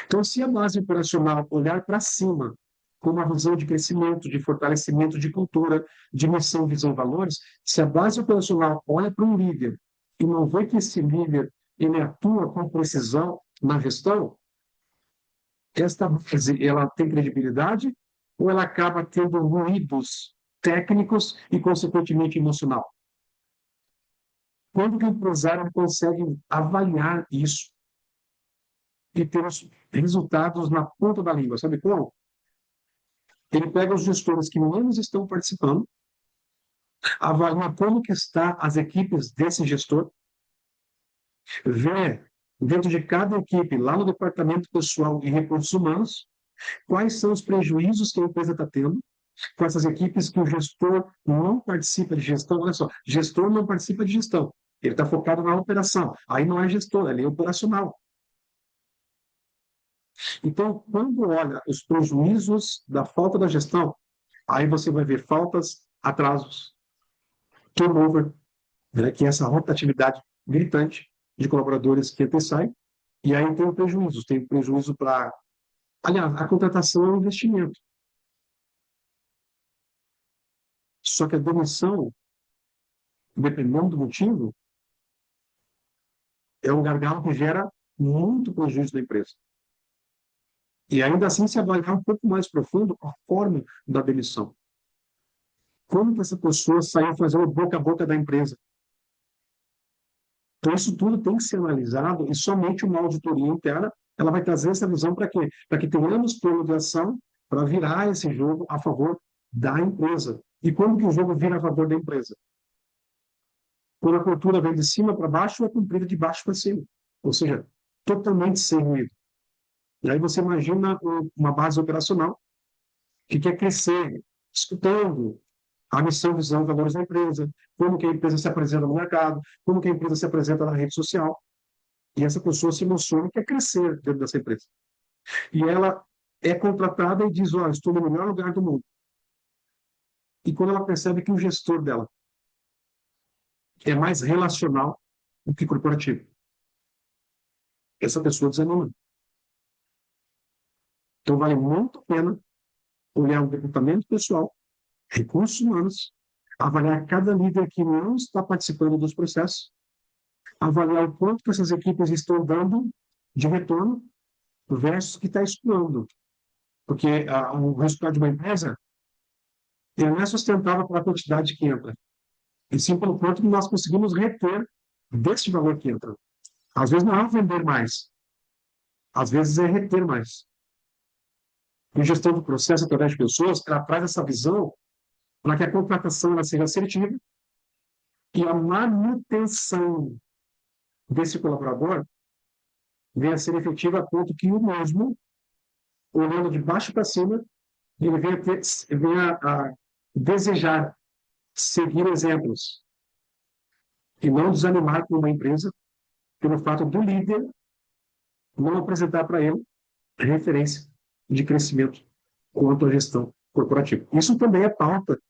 Então, se a base operacional olhar para cima, com uma visão de crescimento, de fortalecimento de cultura, de missão, visão, valores, se a base operacional olha para um líder e não vê que esse líder ele atua com precisão na gestão, esta base ela tem credibilidade ou ela acaba tendo ruídos técnicos e, consequentemente, emocional? Quando que o empresário consegue avaliar isso e ter os resultados na ponta da língua? Sabe como? Ele pega os gestores que menos estão participando, avalia como que está as equipes desse gestor, vê dentro de cada equipe, lá no departamento pessoal e recursos humanos, quais são os prejuízos que a empresa está tendo com essas equipes que o gestor não participa de gestão. Olha só, gestor não participa de gestão. Ele está focado na operação. Aí não é gestor, ele é operacional. Então, quando olha os prejuízos da falta da gestão, aí você vai ver faltas, atrasos, turnover, né, que é essa rotatividade gritante de colaboradores que entram e saem, e aí tem prejuízo para... Aliás, a contratação é um investimento. Só que a demissão, dependendo do motivo, é um gargalo que gera muito prejuízo da empresa. E ainda assim se avaliar um pouco mais profundo a forma da demissão. Como que essa pessoa saiu fazendo boca a boca da empresa? Então, isso tudo tem que ser analisado e somente uma auditoria interna ela vai trazer essa visão para quê? Para que tenhamos plano de ação para virar esse jogo a favor da empresa. E como que o jogo vira a favor da empresa? Quando a cultura vem de cima para baixo, é cumprida de baixo para cima. Ou seja, totalmente sem ruído. E aí você imagina uma base operacional que quer crescer, escutando a missão, visão, valores da empresa, como que a empresa se apresenta no mercado, como que a empresa se apresenta na rede social. E essa pessoa se emociona e quer crescer dentro dessa empresa. E ela é contratada e diz, olha, estou no melhor lugar do mundo. E quando ela percebe que o gestor dela é mais relacional do que corporativo, essa pessoa desanima. Então, vale muito a pena olhar o departamento pessoal, recursos humanos, avaliar cada líder que não está participando dos processos, avaliar o quanto que essas equipes estão dando de retorno versus que está excluindo. Porque o resultado de uma empresa ele não é sustentável pela quantidade que entra, e sim pelo quanto que nós conseguimos reter desse valor que entra. Às vezes não é vender mais, às vezes é reter mais. E gestão do processo através de pessoas, ela traz essa visão para que a contratação ela seja assertiva e a manutenção desse colaborador venha a ser efetiva a ponto que o mesmo, olhando de baixo para cima, ele venha a desejar seguir exemplos e não desanimar com uma empresa pelo fato do líder não apresentar para ele referência de crescimento quanto à gestão corporativa. Isso também é pauta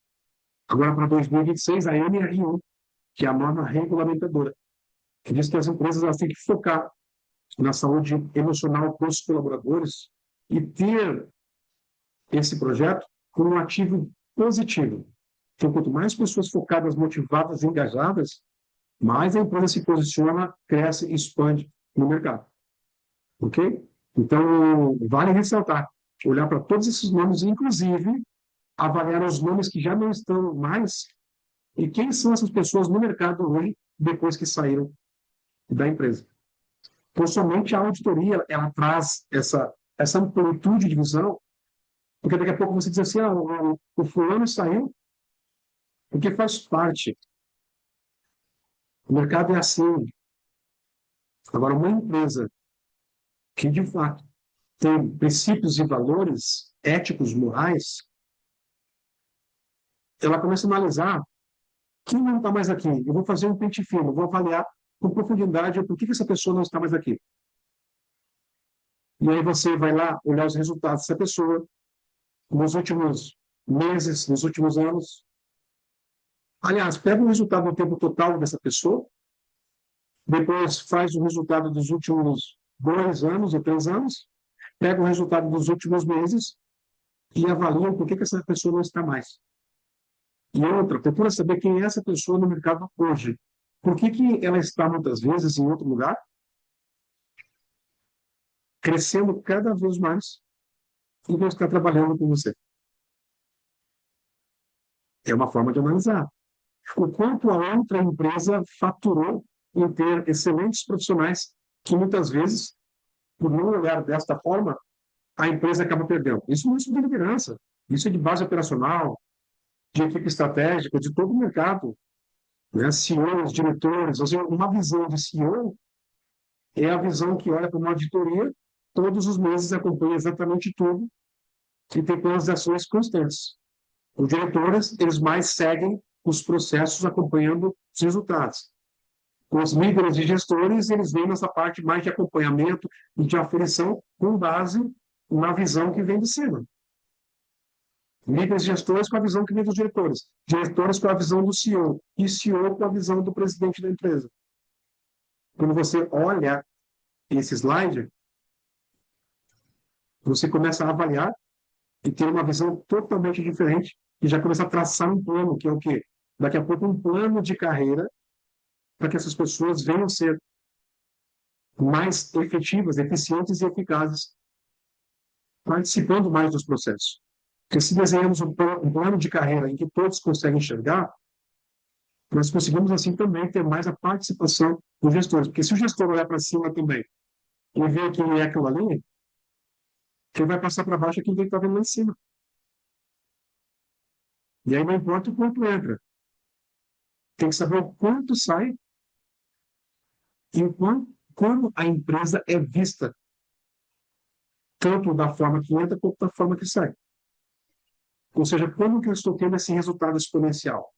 agora para 2026, a NR1, que é a norma regulamentadora, que diz que as empresas elas têm que focar na saúde emocional dos colaboradores e ter esse projeto como um ativo positivo. Então, quanto mais pessoas focadas, motivadas, engajadas, mais a empresa se posiciona, cresce e expande no mercado. Ok? Então, vale ressaltar, olhar para todos esses nomes, inclusive avaliar os nomes que já não estão mais e quem são essas pessoas no mercado hoje, depois que saíram da empresa. Então, somente a auditoria ela traz essa amplitude de visão, porque daqui a pouco você diz assim, o fulano saiu porque faz parte. O mercado é assim. Agora, uma empresa que, de fato, tem princípios e valores éticos, morais, ela começa a analisar quem não está mais aqui. Eu vou fazer um pente fino, vou avaliar com profundidade por que essa pessoa não está mais aqui. E aí você vai lá olhar os resultados dessa pessoa nos últimos meses, nos últimos anos. Aliás, pega o resultado do tempo total dessa pessoa, depois faz o resultado dos últimos 2 anos ou 3 anos, pega o resultado dos últimos meses e avalia por que essa pessoa não está mais. E outra, procura saber quem é essa pessoa no mercado hoje. Por que ela está, muitas vezes, em outro lugar, crescendo cada vez mais e não está trabalhando com você? É uma forma de analisar. O quanto a outra empresa faturou em ter excelentes profissionais que, muitas vezes, por não olhar desta forma, a empresa acaba perdendo. Isso não é de liderança. Isso é de base operacional, de equipe estratégica, de todo o mercado. Né? CEOs, diretores, ou seja, uma visão de CEO é a visão que olha para uma auditoria, todos os meses acompanha exatamente tudo e tem planos de ações constantes. Os diretores, eles mais seguem os processos acompanhando os resultados. Os líderes e gestores, eles vêm nessa parte mais de acompanhamento e de aferição com base na visão que vem de cima. Líderes e gestores com a visão que vem dos diretores. Diretores com a visão do CEO. E CEO com a visão do presidente da empresa. Quando você olha esse slide, você começa a avaliar e ter uma visão totalmente diferente e já começa a traçar um plano, que é o quê? Daqui a pouco um plano de carreira para que essas pessoas venham ser mais efetivas, eficientes e eficazes participando mais dos processos. Porque se desenhamos um plano de carreira em que todos conseguem enxergar, nós conseguimos, assim, também ter mais a participação dos gestores. Porque se o gestor olhar para cima também e ver que é aquilo ali, quem vai passar para baixo é quem está vendo lá em cima. E aí não importa o quanto entra, tem que saber o quanto sai e o quanto, como a empresa é vista, tanto da forma que entra quanto da forma que sai. Ou seja, como que eu estou tendo esse resultado exponencial?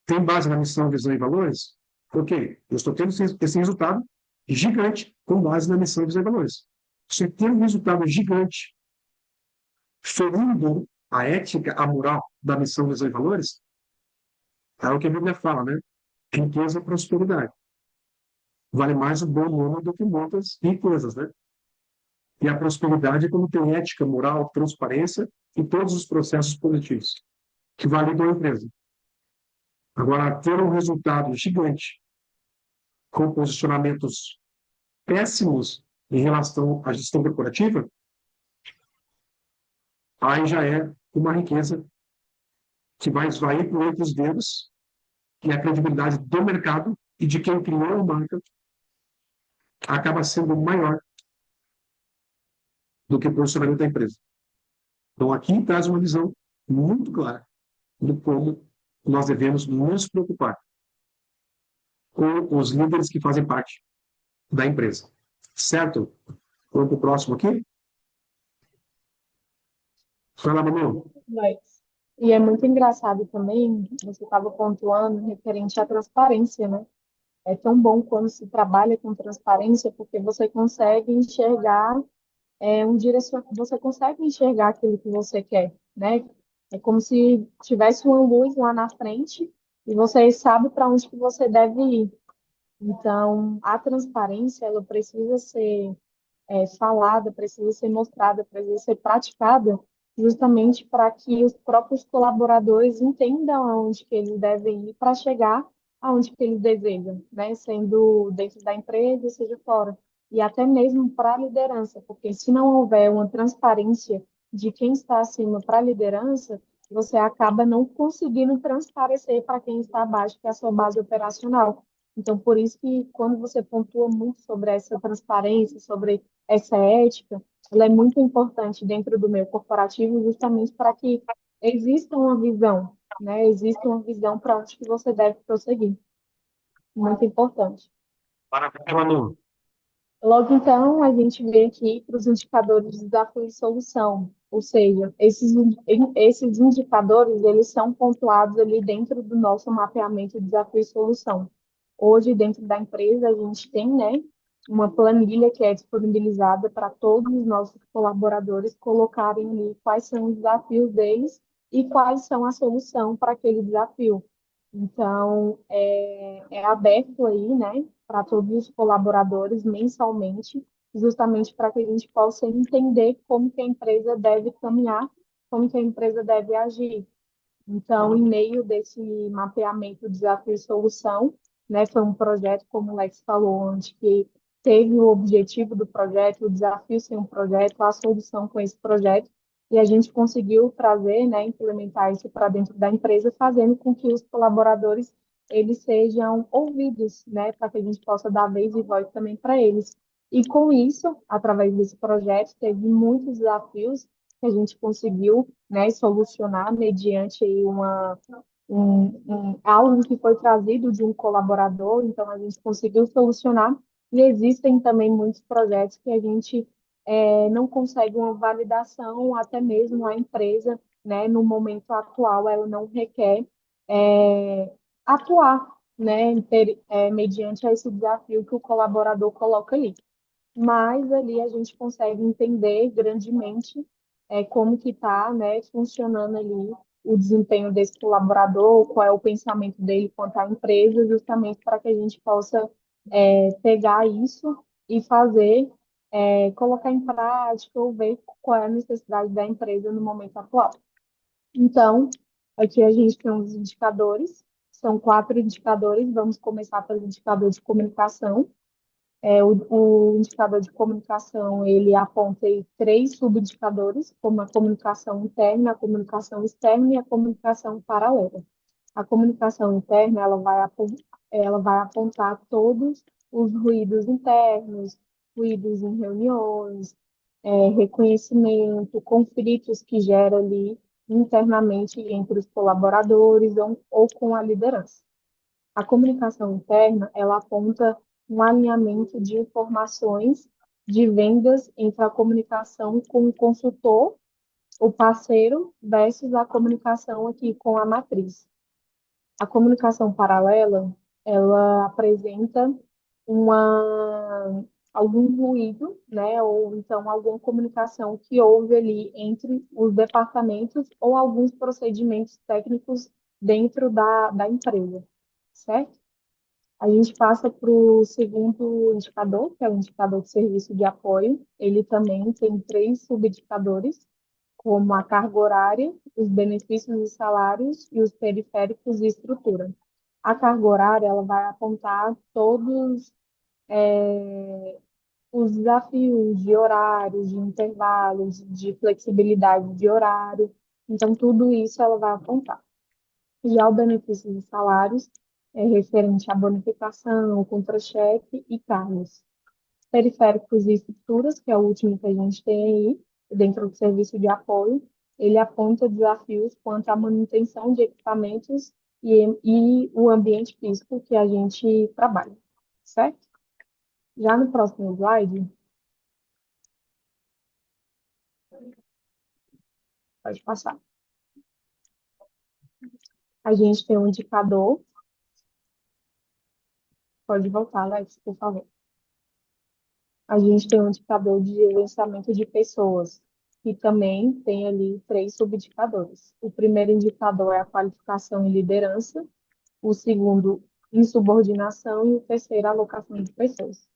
Tem base na missão, visão e valores? Ok, eu estou tendo esse resultado gigante com base na missão, visão e valores. Se eu tenho um resultado gigante ferindo a ética, a moral da missão, visão e valores, é o que a Bíblia fala, né? Riqueza e prosperidade. Vale mais o bom nome do que muitas riquezas, né? E a prosperidade é quando tem ética, moral, transparência e todos os processos positivos que validam a empresa. Agora, ter um resultado gigante com posicionamentos péssimos em relação à gestão corporativa, aí já é uma riqueza que vai esvair por outros dedos e a credibilidade do mercado e de quem criou a marca acaba sendo maior do que o posicionamento da empresa. Então, aqui traz uma visão muito clara de como nós devemos nos preocupar com os líderes que fazem parte da empresa. Certo? Vamos para o próximo aqui? Fala, Manu. Mas, e é muito engraçado também, você estava pontuando, referente à transparência, né? É tão bom quando se trabalha com transparência, porque você consegue enxergar você consegue enxergar aquilo que você quer, né? É como se tivesse uma luz lá na frente e você sabe para onde que você deve ir. Então, a transparência, ela precisa ser falada, precisa ser mostrada, precisa ser praticada, justamente para que os próprios colaboradores entendam aonde que eles devem ir para chegar aonde que eles desejam, né? Sendo dentro da empresa, seja fora. E até mesmo para a liderança, porque se não houver uma transparência de quem está acima para a liderança, você acaba não conseguindo transparecer para quem está abaixo, que é a sua base operacional. Então, por isso que quando você pontua muito sobre essa transparência, sobre essa ética, ela é muito importante dentro do meio corporativo, justamente para que exista uma visão, né? Exista uma visão para onde que você deve prosseguir. Muito importante. Maravilha, Manu. Logo então, a gente vem aqui para os indicadores de desafio e solução, ou seja, esses indicadores, eles são pontuados ali dentro do nosso mapeamento de desafio e solução. Hoje, dentro da empresa, a gente tem, né, uma planilha que é disponibilizada para todos os nossos colaboradores colocarem ali quais são os desafios deles e quais são a solução para aquele desafio. Então, é aberto aí, né, para todos os colaboradores mensalmente, justamente para que a gente possa entender como que a empresa deve caminhar, como que a empresa deve agir. Então, em meio desse mapeamento desafio e solução, né, foi um projeto, como o Lex falou, onde que teve o objetivo do projeto, o desafio sem um projeto, a solução com esse projeto, e a gente conseguiu trazer, né, implementar isso para dentro da empresa, fazendo com que os colaboradores eles sejam ouvidos, né, para que a gente possa dar vez e voz também para eles. E com isso, através desse projeto, teve muitos desafios que a gente conseguiu, né, solucionar mediante aí algo que foi trazido de um colaborador, então a gente conseguiu solucionar, e existem também muitos projetos que a gente não consegue uma validação, até mesmo a empresa, né, no momento atual, ela não requer atuar, né, mediante esse desafio que o colaborador coloca ali. Mas ali a gente consegue entender grandemente como que está, né, funcionando ali o desempenho desse colaborador, qual é o pensamento dele quanto à empresa, justamente para que a gente possa pegar isso e fazer, colocar em prática ou ver qual é a necessidade da empresa no momento atual. Então, aqui a gente tem uns indicadores, são 4 indicadores, vamos começar pelo indicador de comunicação. O indicador de comunicação, ele aponta aí três subindicadores, como a comunicação interna, a comunicação externa e a comunicação paralela. A comunicação interna, ela vai apontar todos os ruídos internos, ruídos em reuniões, reconhecimento, conflitos que gera ali internamente entre os colaboradores ou com a liderança. A comunicação interna, ela aponta um alinhamento de informações de vendas entre a comunicação com o consultor, o parceiro, versus a comunicação aqui com a matriz. A comunicação paralela, ela apresenta uma, algum ruído, né, ou então alguma comunicação que houve ali entre os departamentos ou alguns procedimentos técnicos dentro da empresa, certo? A gente passa para o segundo indicador, que é o indicador de serviço de apoio. Ele também tem três subindicadores, como a carga horária, os benefícios e salários e os periféricos e estrutura. A carga horária ela vai apontar todos os desafios de horários, de intervalos, de flexibilidade de horário. Então, tudo isso ela vai apontar. Já o benefício de salários é referente à bonificação, contra-cheque e cargos. Periféricos e estruturas, que é o último que a gente tem aí, dentro do serviço de apoio, ele aponta desafios quanto à manutenção de equipamentos e o ambiente físico que a gente trabalha, certo? Já no próximo slide, pode passar. A gente tem um indicador, pode voltar, Alex, por favor. A gente tem um indicador de gerenciamento de pessoas, que também tem ali três subindicadores. O primeiro indicador é a qualificação e liderança, o segundo, insubordinação, e o terceiro, alocação de pessoas.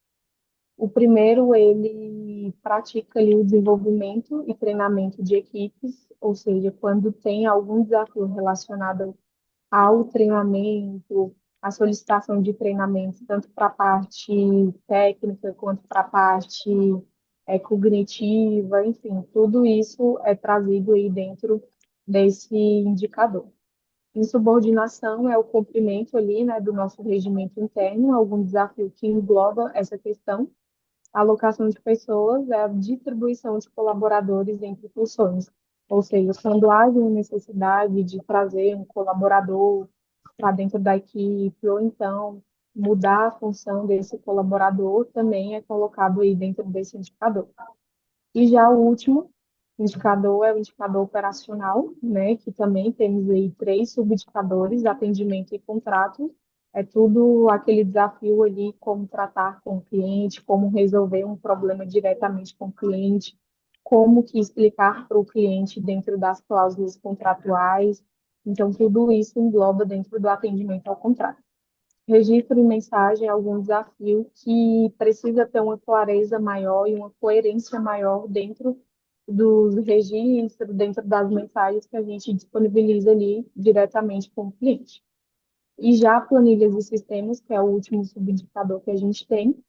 O primeiro, ele pratica ali o desenvolvimento e treinamento de equipes, ou seja, quando tem algum desafio relacionado ao treinamento, a solicitação de treinamento, tanto para a parte técnica quanto para a parte cognitiva, enfim, tudo isso é trazido aí dentro desse indicador. Insubordinação é o cumprimento ali, né, do nosso regimento interno, algum desafio que engloba essa questão. A alocação de pessoas é a distribuição de colaboradores entre funções, ou seja, quando há uma necessidade de trazer um colaborador para dentro da equipe, ou então mudar a função desse colaborador, também é colocado aí dentro desse indicador. E já o último indicador é o indicador operacional, né, que também temos aí três subindicadores, atendimento e contrato. É tudo aquele desafio ali, como tratar com o cliente, como resolver um problema diretamente com o cliente, como que explicar para o cliente dentro das cláusulas contratuais. Então, tudo isso engloba dentro do atendimento ao contrato. Registro e mensagem é algum desafio que precisa ter uma clareza maior e uma coerência maior dentro dos registros, dentro das mensagens que a gente disponibiliza ali diretamente com o cliente. E já planilhas e sistemas, que é o último subindicador que a gente tem,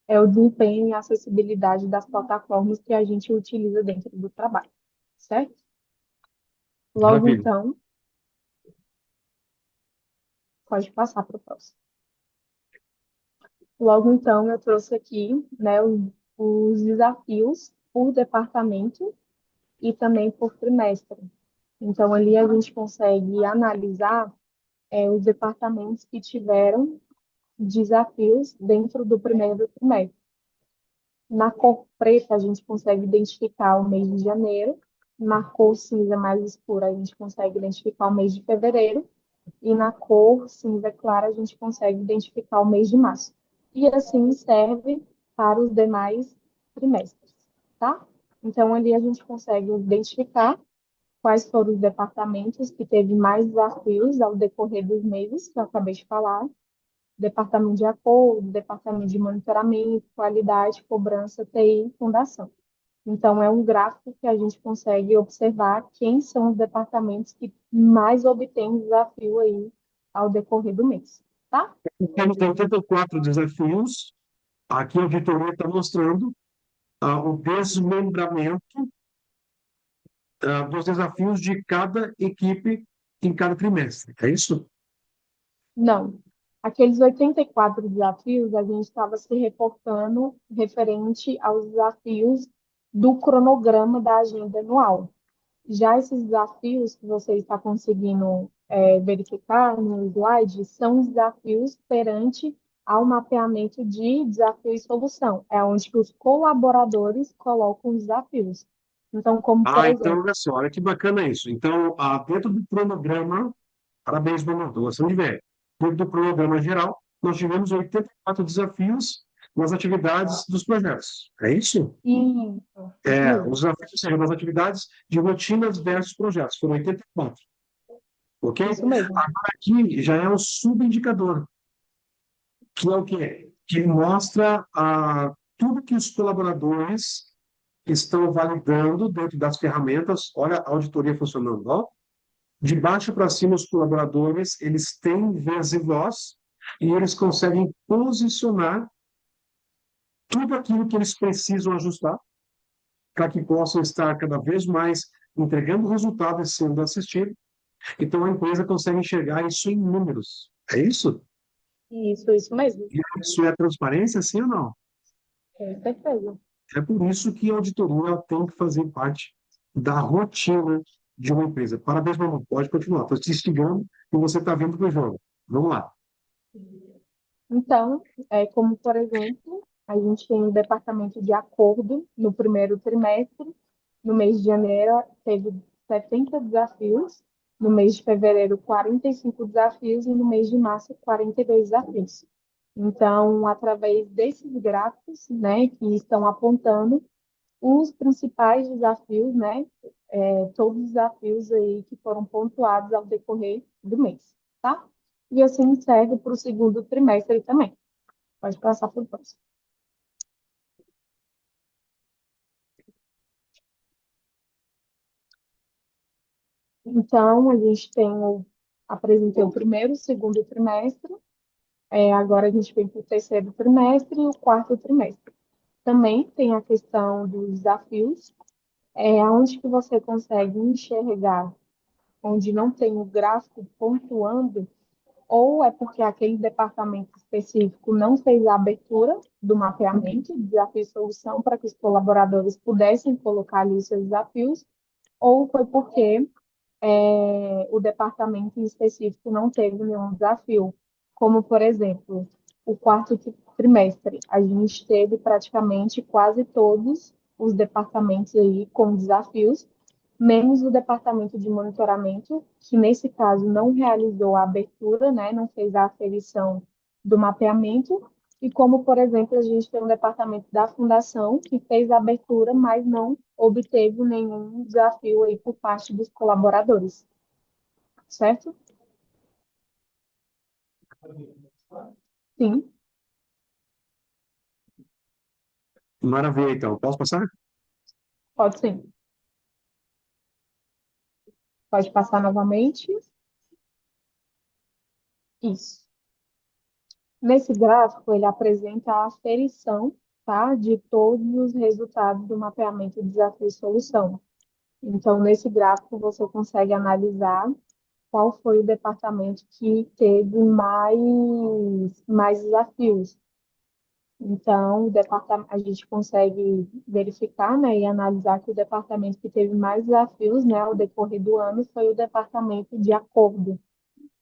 é o desempenho e acessibilidade das plataformas que a gente utiliza dentro do trabalho, certo? Logo Maravilha. então, pode passar para o próximo. Logo, então, eu trouxe aqui, né, os desafios por departamento e também por trimestre. Então, ali a gente consegue analisar os departamentos que tiveram desafios dentro do primeiro trimestre. Na cor preta, a gente consegue identificar o mês de janeiro. Na cor cinza mais escura, a gente consegue identificar o mês de fevereiro. E na cor cinza clara, a gente consegue identificar o mês de março. E assim serve para os demais trimestres, tá? Então, ali a gente consegue identificar quais foram os departamentos que teve mais desafios ao decorrer dos meses, que eu acabei de falar, departamento de acordo, departamento de monitoramento, qualidade, cobrança, TI e fundação. Então, é um gráfico que a gente consegue observar quem são os departamentos que mais obtêm desafio aí ao decorrer do mês, tá? Temos 84 desafios Aqui a auditoria está mostrando o desmembramento dos desafios de cada equipe em cada trimestre. É isso? Não. Aqueles 84 desafios, a gente estava se reportando referente aos desafios do cronograma da agenda anual. Já esses desafios que você está conseguindo verificar no slide são os desafios perante ao mapeamento de desafio e solução. É onde que os colaboradores colocam os desafios. Então, como por Então, exemplo, olha só, olha que bacana isso. Então, dentro do cronograma, parabéns, Bruno, doação de ver. Dentro do cronograma geral, nós tivemos 84 desafios nas atividades dos projetos. É isso? isso Os mesmo, desafios seriam das atividades de rotinas versus projetos. Foram 84, ok? isso mesmo. Agora aqui já é um subindicador, que é o quê? Que mostra tudo que os colaboradores estão validando dentro das ferramentas. Olha a auditoria funcionando, ó. De baixo para cima, os colaboradores, eles têm vez e voz e eles conseguem posicionar tudo aquilo que eles precisam ajustar para que possam estar cada vez mais entregando resultado e sendo assistido. Então, a empresa consegue enxergar isso em números. É isso? Isso mesmo. E isso é transparência, sim ou não? Com certeza. É por isso que a auditoria tem que fazer parte da rotina de uma empresa. Parabéns, mamãe. Pode continuar. Estou te instigando e você está vindo para o jogo. Vamos lá. Então, como por exemplo, a gente tem o departamento de acordo no primeiro trimestre. No mês de janeiro, teve 70 desafios. No mês de fevereiro, 45 desafios. E no mês de março, 42 desafios. Então, através desses gráficos, né, que estão apontando os principais desafios, né, todos os desafios aí que foram pontuados ao decorrer do mês, tá? E assim segue para o segundo trimestre também. Pode passar para o próximo. Então, a gente tem apresentei o primeiro, o segundo trimestre, agora a gente vem para o terceiro trimestre e o quarto trimestre. Também tem a questão dos desafios, onde que você consegue enxergar, onde não tem o gráfico pontuando, ou é porque aquele departamento específico não fez a abertura do mapeamento de desafio e solução para que os colaboradores pudessem colocar ali os seus desafios, ou foi porque o departamento em específico não teve nenhum desafio, como, por exemplo, o quarto trimestre. A gente teve praticamente quase todos os departamentos aí com desafios, menos o departamento de monitoramento, que nesse caso não realizou a abertura, né, não fez a aferição do mapeamento, e como, por exemplo, a gente tem um departamento da fundação que fez a abertura, mas não obteve nenhum desafio aí por parte dos colaboradores, certo? Sim, Maravilha, então. Posso passar? pode sim. Pode passar novamente. Isso. Nesse gráfico, ele apresenta a aferição, tá, de todos os resultados do mapeamento de desafio e solução. Então, nesse gráfico, você consegue analisar qual foi o departamento que teve mais desafios. Então, a gente consegue verificar, né, e analisar que o departamento que teve mais desafios, né, ao decorrer do ano foi o departamento de acordo.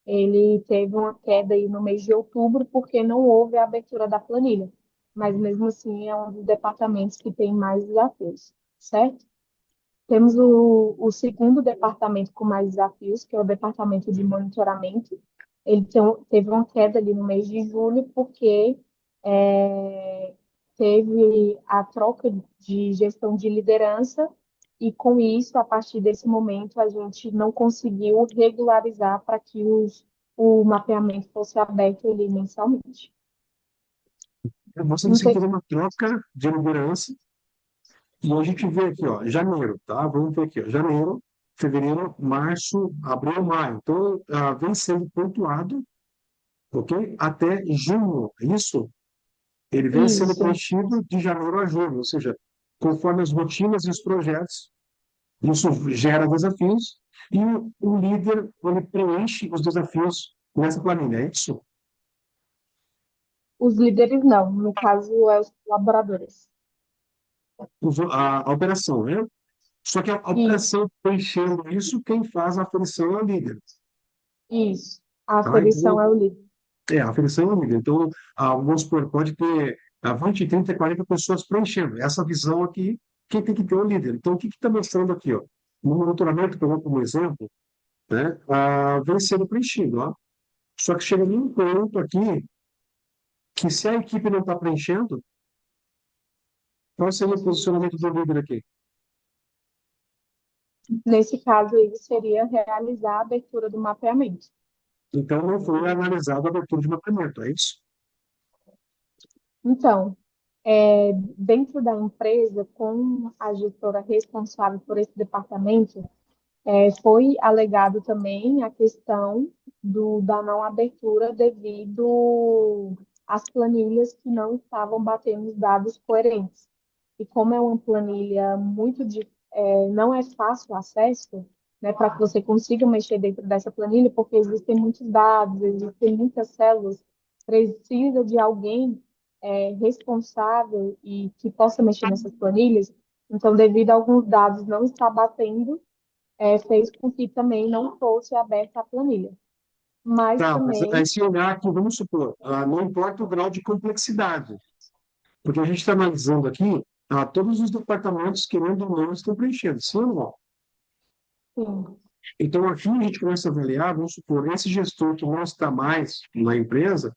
Ele teve uma queda aí no mês de outubro porque não houve a abertura da planilha, mas mesmo assim é um dos departamentos que tem mais desafios, certo? Temos o segundo departamento com mais desafios, que é o departamento de monitoramento. Ele teve uma queda ali no mês de julho, porque é, teve a troca de gestão de liderança, e com isso, a partir desse momento, a gente não conseguiu regularizar para que o mapeamento fosse aberto ali mensalmente. Você Não disse que sei, teve uma troca de liderança. E a gente vê aqui, ó, janeiro, tá? Vamos ver aqui, ó, janeiro, fevereiro, março, abril, maio. Então, vem sendo pontuado, ok? Até junho, é isso? Ele vem sendo Isso. preenchido de janeiro a julho, ou seja, conforme as rotinas e os projetos, isso gera desafios, e o líder, ele preenche os desafios nessa planilha, é isso? Os líderes não, no caso, é os colaboradores. A operação, né? Só que a Isso, operação preenchendo isso, quem faz a aferição é o líder. isso. A Tá? aferição Então, é o líder. a aferição é o líder. Então, vamos supor, pode ter 20, 30, 40 pessoas preenchendo. Essa visão aqui, quem tem que ter é o líder. Então, o que está mostrando aqui? Ó? No monitoramento, que eu vou como exemplo, né, vem sendo preenchido. Ó. Só que chega num ponto aqui que se a equipe não está preenchendo, qual seria o posicionamento do líder aqui? Nesse caso aí, seria realizar a abertura do mapeamento. Então, não foi analisado a abertura de mapeamento, é isso? Então, dentro da empresa, com a gestora responsável por esse departamento, foi alegado também a questão da não abertura devido às planilhas que não estavam batendo os dados coerentes. E como é uma planilha não é fácil o acesso, né, para que você consiga mexer dentro dessa planilha, porque existem muitos dados, existem muitas células, precisa de alguém responsável e que possa mexer nessas planilhas. Então, devido a alguns dados não estar batendo, fez com que também não fosse aberta a planilha. Mas Tá, mas aí também, se olhar aqui, vamos supor, não importa o grau de complexidade, porque a gente está analisando aqui, todos os departamentos, querendo ou não, estão preenchendo, sim ou não? sim, Então, aqui a gente começa a avaliar, vamos supor, esse gestor que não está mais na empresa,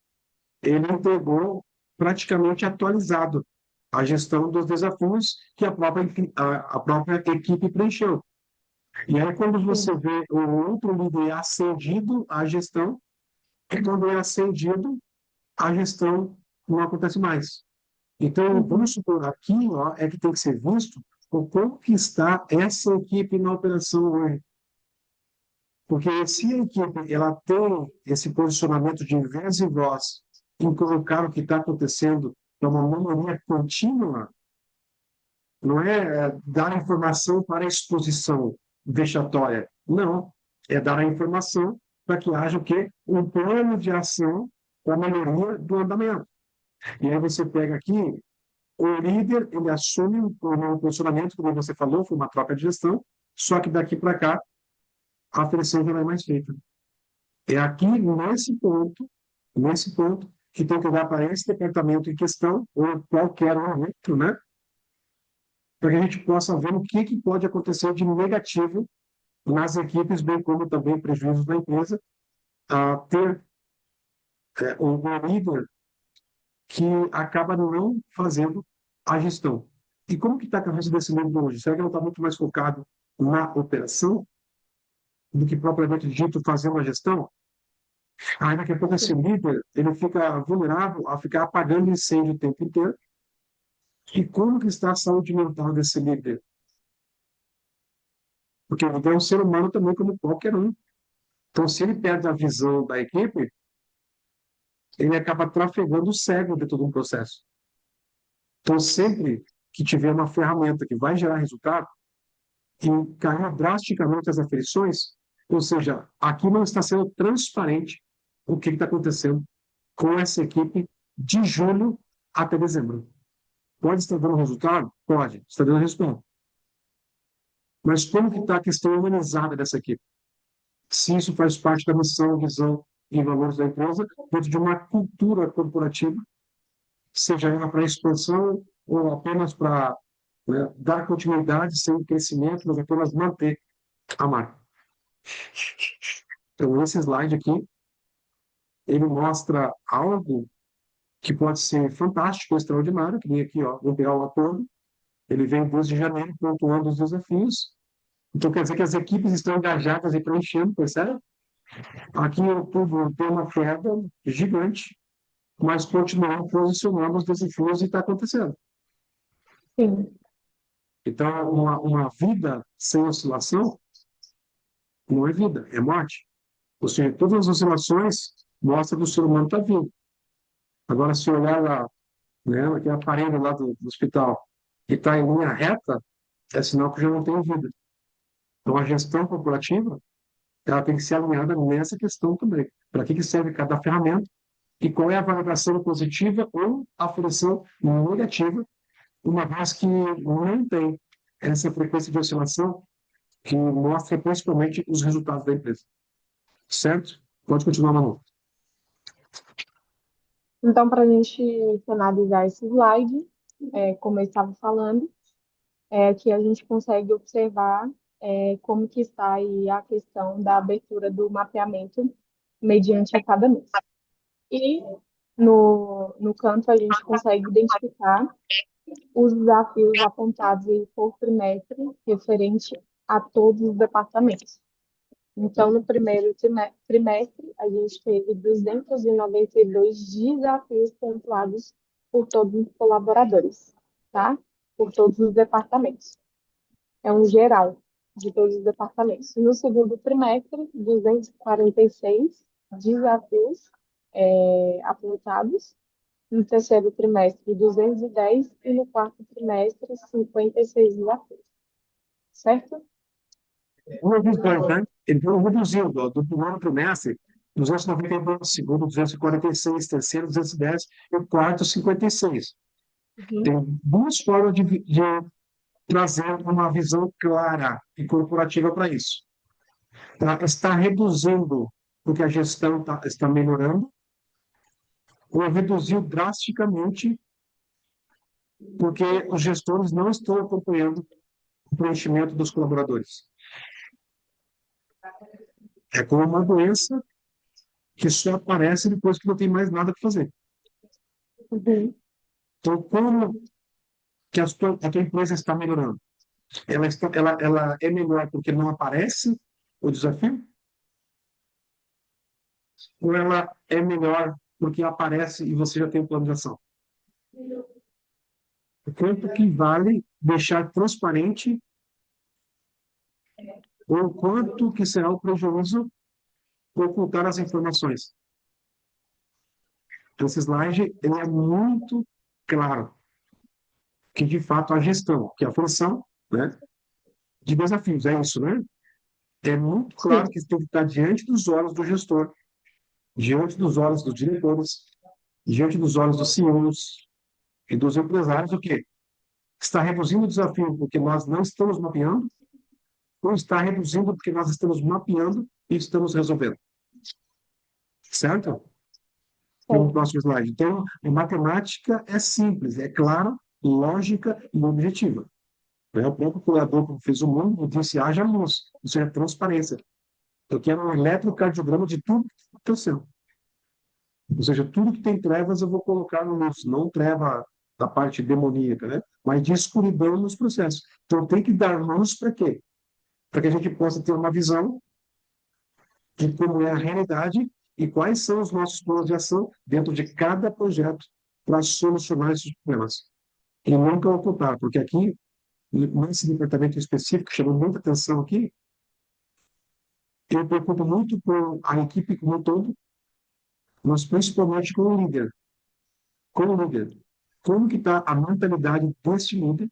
ele entregou praticamente atualizado a gestão dos desafios que a própria equipe preencheu. E aí, quando você sim, vê o outro líder ascendido à gestão, e quando é ascendido, a gestão não acontece mais. Então, vamos uhum, supor, aqui ó, é que tem que ser visto o como que está essa equipe na operação hoje. Porque se a equipe ela tem esse posicionamento de vez em voz em colocar o que está acontecendo de uma maneira contínua, não é dar informação para exposição vexatória. Não. É dar a informação para que haja o quê? Um plano de ação para a melhoria do andamento. E aí você pega aqui, o líder, ele assume um posicionamento, como você falou, foi uma troca de gestão, só que daqui para cá, a aferição já não é mais feita. É aqui, nesse ponto, que tem que olhar para esse departamento em questão, ou qualquer um outro, né? Para que a gente possa ver o que, que pode acontecer de negativo nas equipes, bem como também prejuízos da empresa, a ter um líder que acaba não fazendo a gestão. E como que está a cabeça desse líder hoje? Será que ele está muito mais focado na operação do que propriamente dito fazendo a gestão? Aí daqui a pouco esse sim, líder ele fica vulnerável a ficar apagando incêndio o tempo inteiro. E como que está a saúde mental desse líder? Porque ele é um ser humano também como qualquer um. Então, se ele perde a visão da equipe, ele acaba trafegando o cego de todo um processo. Então, sempre que tiver uma ferramenta que vai gerar resultado, e cair drasticamente as aferições, ou seja, aqui não está sendo transparente o que está acontecendo com essa equipe de julho até dezembro. Pode estar dando resultado? Pode, está dando resultado. Mas como que está a questão humanizada dessa equipe? Se isso faz parte da missão, visão e valores da empresa, dentro de uma cultura corporativa, seja ela para expansão ou apenas para, né, dar continuidade sem crescimento, mas apenas manter a marca. Então, esse slide aqui, ele mostra algo que pode ser fantástico, extraordinário, que vem aqui, ó, vou pegar o acordo, ele vem desde janeiro pontuando os desafios. Então, quer dizer que as equipes estão engajadas e preenchendo, percebe? Aqui em outubro tem uma queda gigante, mas continuar posicionando os desafios e está acontecendo. sim, Então, uma vida sem oscilação não é vida, é morte. Ou seja, todas as oscilações mostram que o ser humano está vivo. Agora, se olhar lá né? Aquele aparelho lá do hospital, que está em linha reta, é sinal que já não tem vida. Então, a gestão corporativa, ela tem que ser alinhada nessa questão também. Para que serve cada ferramenta e qual é a validação positiva ou a avaliação negativa, uma vez que não tem essa frequência de oscilação que mostra principalmente os resultados da empresa. Certo? Pode continuar, Manu. Então, para a gente finalizar esse slide, como eu estava falando, que a gente consegue observar como que está aí a questão da abertura do mapeamento mediante a cada mês. E no canto a gente consegue identificar os desafios apontados aí por trimestre referente a todos os departamentos. Então, no primeiro trimestre, a gente teve 292 desafios pontuados por todos os colaboradores, tá? Por todos os departamentos. É um geral de todos os departamentos. No segundo trimestre, 246 desafios apontados. No terceiro trimestre, 210 e no quarto trimestre, 56 desafios. Certo? Revisões, né? Ele reduziu do primeiro trimestre, 292, segundo 246, terceiro 210 e o quarto 56. Uhum. Tem duas formas de trazer uma visão clara e corporativa para isso. Está reduzindo porque a gestão está melhorando, ou reduziu drasticamente porque os gestores não estão acompanhando o preenchimento dos colaboradores. É como uma doença que só aparece depois que não tem mais nada para fazer. Uhum. Então, como que a tua empresa está melhorando? Ela é melhor porque não aparece o desafio? Ou ela é melhor porque aparece e você já tem um plano de ação? O quanto que vale deixar transparente ou o quanto que será o prejuízo ocultar as informações? Então, esse slide ele é muito claro que, de fato, a gestão, que é a função, né, de desafios, é isso, né? É muito Sim. claro que isso tem que estar diante dos olhos do gestor, diante dos olhos dos diretores, diante dos olhos dos CEOs e dos empresários, o quê? Está reduzindo o desafio porque nós não estamos mapeando, ou está reduzindo porque nós estamos mapeando e estamos resolvendo. Certo? No Certo. próximo slide. Então, a matemática é simples, é clara, lógica e objetiva. O próprio curador que fez o mundo disse: haja luz. Isso é transparência. Eu quero um eletrocardiograma de tudo que está acontecendo. Ou seja, tudo que tem trevas eu vou colocar no luz, não treva da parte demoníaca, né? Mas de escuridão nos processos. Então, tem que dar luz para quê? Para que a gente possa ter uma visão de como é a realidade e quais são os nossos planos de ação dentro de cada projeto para solucionar esses problemas. E nunca ocultar, porque aqui, nesse departamento específico, que chamou muita atenção aqui, eu me preocupo muito com a equipe como um todo, mas principalmente com o líder. Com o líder. Como que está a mentalidade deste líder,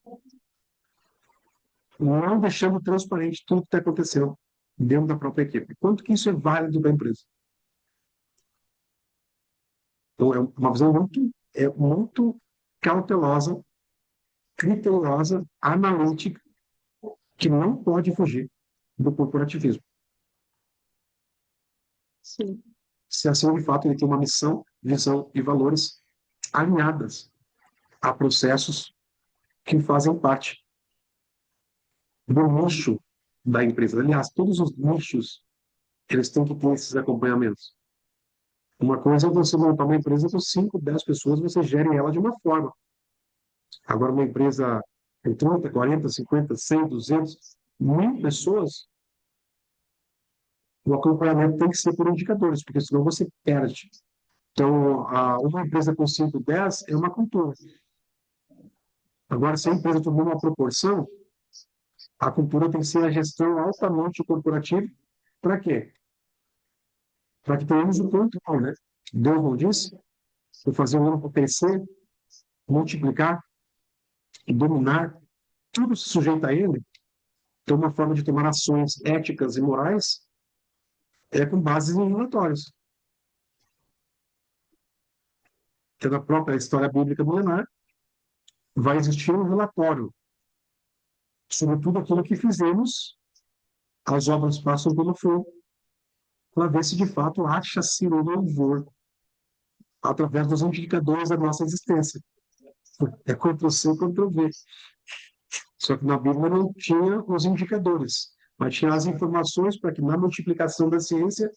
não deixando transparente tudo que está acontecendo dentro da própria equipe. Quanto que isso é válido para a empresa? Então, é uma visão muito cautelosa, criteriosa, analítica, que não pode fugir do corporativismo. Sim. Se assim, de fato, ele tem uma missão, visão e valores alinhadas a processos que fazem parte do nicho da empresa. Aliás, todos os nichos, eles têm que ter esses acompanhamentos. Uma coisa é você montar uma empresa com 5, 10 pessoas, você gere ela de uma forma. Agora, uma empresa com 30, 40, 50, 100, 200, 1.000 pessoas, o acompanhamento tem que ser por indicadores, porque senão você perde. Então, uma empresa com 5, 10 é uma cultura. Agora, se a empresa tomar uma proporção, a cultura tem que ser a gestão altamente corporativa. Para quê? Para que tenhamos o controle, né? Deus não disse? Vou fazer um ano para crescer, multiplicar, dominar, tudo se sujeita a ele, então uma forma de tomar ações éticas e morais é com base em relatórios. Que na própria história bíblica milenar vai existir um relatório sobre tudo aquilo que fizemos, as obras passam pelo fogo, para ver se de fato acha-se o louvor através dos indicadores da nossa existência. É Ctrl+C, Ctrl+V. Só que na Bíblia não tinha os indicadores, mas tinha as informações para que na multiplicação da ciência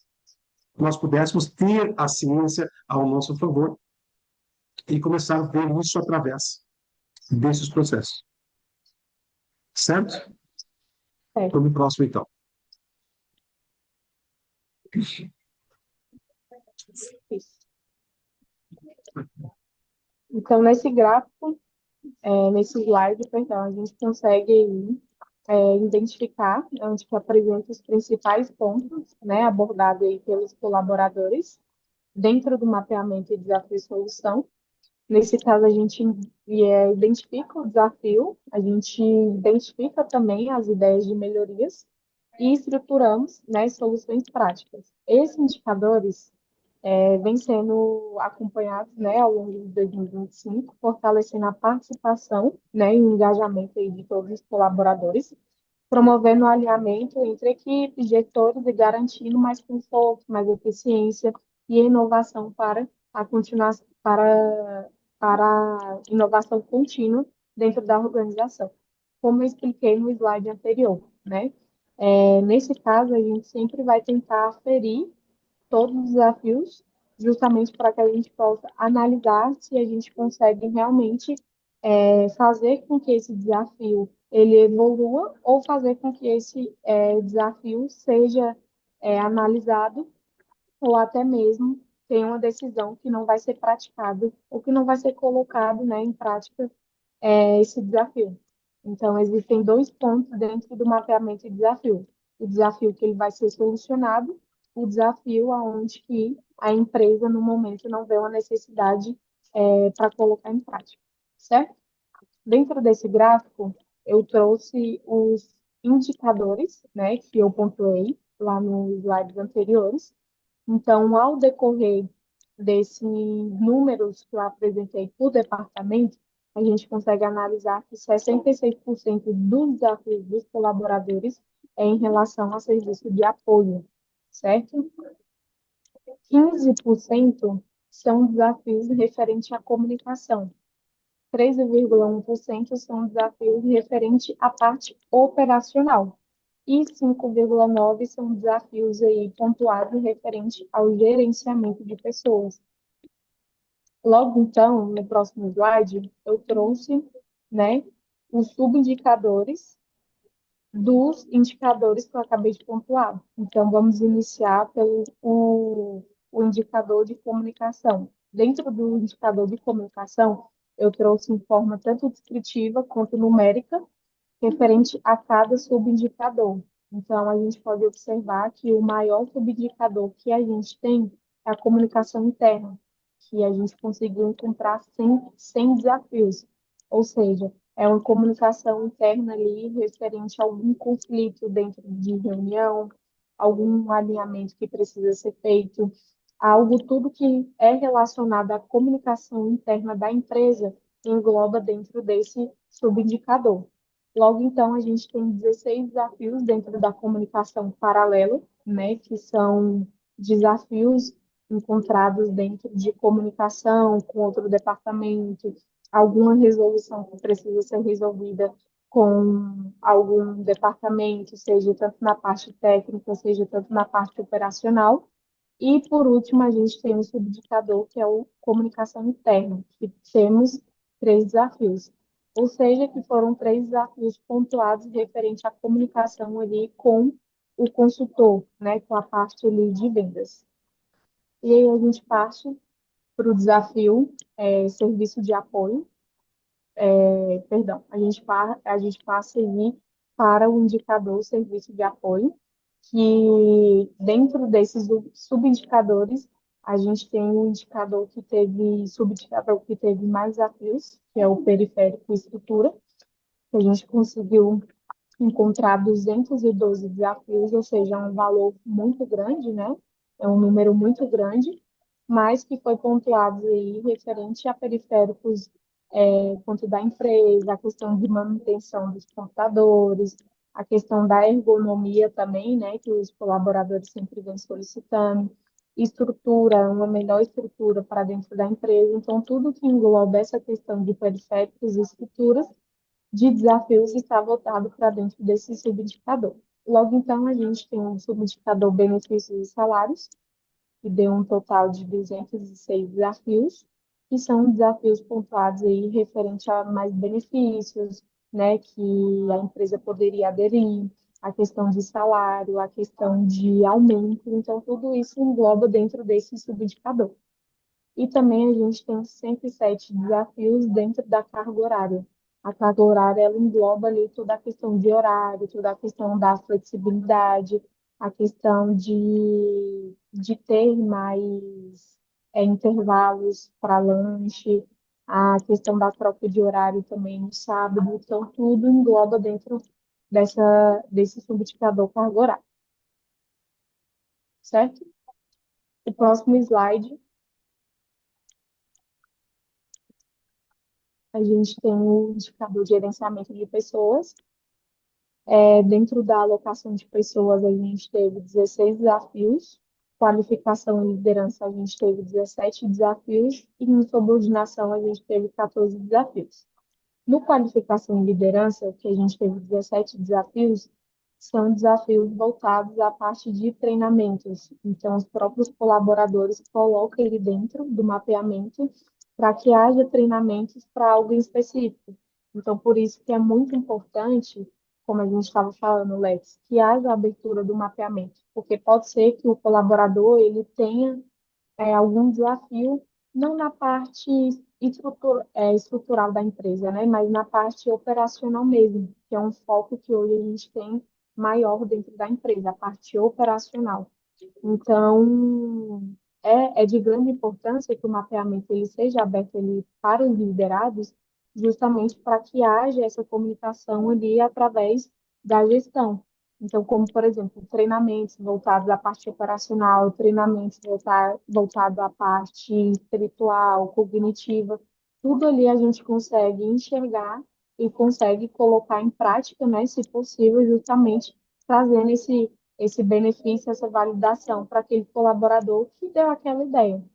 nós pudéssemos ter a ciência ao nosso favor e começar a ver isso através desses processos. Certo? Certo. Vamos próximo, então. Isso. Então, nesse gráfico, nesse slide, perdão, a gente consegue identificar onde que apresenta os principais pontos, né, abordados aí pelos colaboradores dentro do mapeamento e desafio e solução. Nesse caso, a gente identifica o desafio, a gente identifica também as ideias de melhorias e estruturamos, né, soluções práticas. Esses indicadores vêm sendo acompanhados, né, ao longo de 2025, fortalecendo a participação, né, e o engajamento aí de todos os colaboradores, promovendo o alinhamento entre equipes, gestores e garantindo mais conforto, mais eficiência e inovação para a continuação, para a inovação contínua dentro da organização. Como eu expliquei no slide anterior, né? Nesse caso, a gente sempre vai tentar aferir todos os desafios, justamente para que a gente possa analisar se a gente consegue realmente fazer com que esse desafio ele evolua ou fazer com que esse desafio seja analisado ou até mesmo tenha uma decisão que não vai ser praticado ou que não vai ser colocado, né, em prática esse desafio. Então, existem dois pontos dentro do mapeamento de desafio. O desafio que ele vai ser solucionado, o desafio aonde que a empresa, no momento, não vê uma necessidade para colocar em prática, certo? Dentro desse gráfico, eu trouxe os indicadores, né, que eu pontuei lá nos slides anteriores. Então, ao decorrer desses números que eu apresentei por departamento, a gente consegue analisar que 66% dos desafios dos colaboradores é em relação a serviço de apoio, certo? 15% são desafios referentes à comunicação. 13,1% são desafios referentes à parte operacional e 5,9% são desafios aí pontuados referente ao gerenciamento de pessoas. Logo então, no próximo slide, eu trouxe, né, os subindicadores dos indicadores que eu acabei de pontuar. Então, vamos iniciar pelo o indicador de comunicação. Dentro do indicador de comunicação, eu trouxe em forma tanto descritiva quanto numérica, referente a cada subindicador. Então, a gente pode observar que o maior subindicador que a gente tem é a comunicação interna, que a gente conseguiu encontrar sem desafios. Ou seja, é uma comunicação interna ali referente a algum conflito dentro de reunião, algum alinhamento que precisa ser feito, algo tudo que é relacionado à comunicação interna da empresa engloba dentro desse subindicador. Logo, então, a gente tem 16 desafios dentro da comunicação paralela, né, que são desafios encontrados dentro de comunicação com outro departamento, alguma resolução que precisa ser resolvida com algum departamento, seja tanto na parte técnica, seja tanto na parte operacional. E, por último, a gente tem um subindicador, que é o comunicação interna, que temos três desafios. Ou seja, que foram três desafios pontuados referente à comunicação ali com o consultor, né, com a parte ali de vendas. E aí a gente parte para o desafio serviço de apoio, perdão, a gente passa aí para o indicador serviço de apoio, que dentro desses subindicadores A gente tem um indicador que teve, subindicador que teve mais desafios, que é o periférico e estrutura, que a gente conseguiu encontrar 212 desafios, ou seja, é um valor muito grande, né? É um número muito grande, mas que foi pontuado aí referente a periféricos, quanto da empresa, a questão de manutenção dos computadores, a questão da ergonomia também, né, que os colaboradores sempre vêm solicitando, estrutura, uma melhor estrutura para dentro da empresa. Então, tudo que engloba essa questão de periféricos e estruturas de desafios está voltado para dentro desse subindicador. Logo, então, a gente tem um subindicador benefícios e salários, que deu um total de 206 desafios, que são desafios pontuados aí referente a mais benefícios, né, que a empresa poderia aderir, a questão de salário, a questão de aumento, então tudo isso engloba dentro desse subindicador. E também a gente tem 107 desafios dentro da carga horária. A carga horária ela engloba ali toda a questão de horário, toda a questão da flexibilidade, a questão de ter mais intervalos para lanche, a questão da troca de horário também no sábado. Então, tudo engloba dentro desse subindicador carga horária, certo? O próximo slide, a gente tem o indicador de gerenciamento de pessoas. Dentro da alocação de pessoas, a gente teve 16 desafios. Qualificação e liderança, a gente teve 17 desafios. E em subordinação, a gente teve 14 desafios. No qualificação e liderança, que a gente teve 17 desafios, são desafios voltados à parte de treinamentos. Então, os próprios colaboradores colocam ele dentro do mapeamento para que haja treinamentos para algo em específico. Então, por isso que é muito importante, como a gente estava falando, Lex, que haja a abertura do mapeamento, porque pode ser que o colaborador ele tenha algum desafio, não na parte estrutural da empresa, né, mas na parte operacional mesmo, que é um foco que hoje a gente tem maior dentro da empresa, a parte operacional. Então, é de grande importância que o mapeamento ele seja aberto ele, para os liderados, justamente para que haja essa comunicação ali através da gestão. Então, como, por exemplo, treinamentos voltados à parte operacional, treinamentos voltados à parte espiritual, cognitiva, tudo ali a gente consegue enxergar e consegue colocar em prática, né, se possível, justamente trazendo esse benefício, essa validação para aquele colaborador que deu aquela ideia,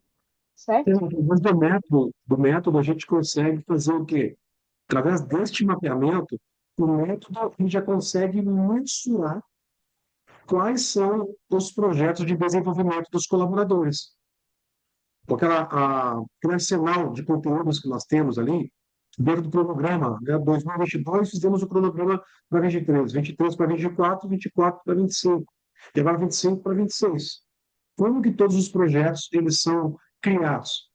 certo? Através do método, a gente consegue fazer o quê? Através deste mapeamento, o método a gente já consegue mensurar quais são os projetos de desenvolvimento dos colaboradores. Porque aquele arsenal de conteúdos que nós temos ali, dentro do cronograma, né, 2022, fizemos o cronograma para 23, 23 para 24, 24 para 25, e agora 25 para 26. Como que todos os projetos eles são criados?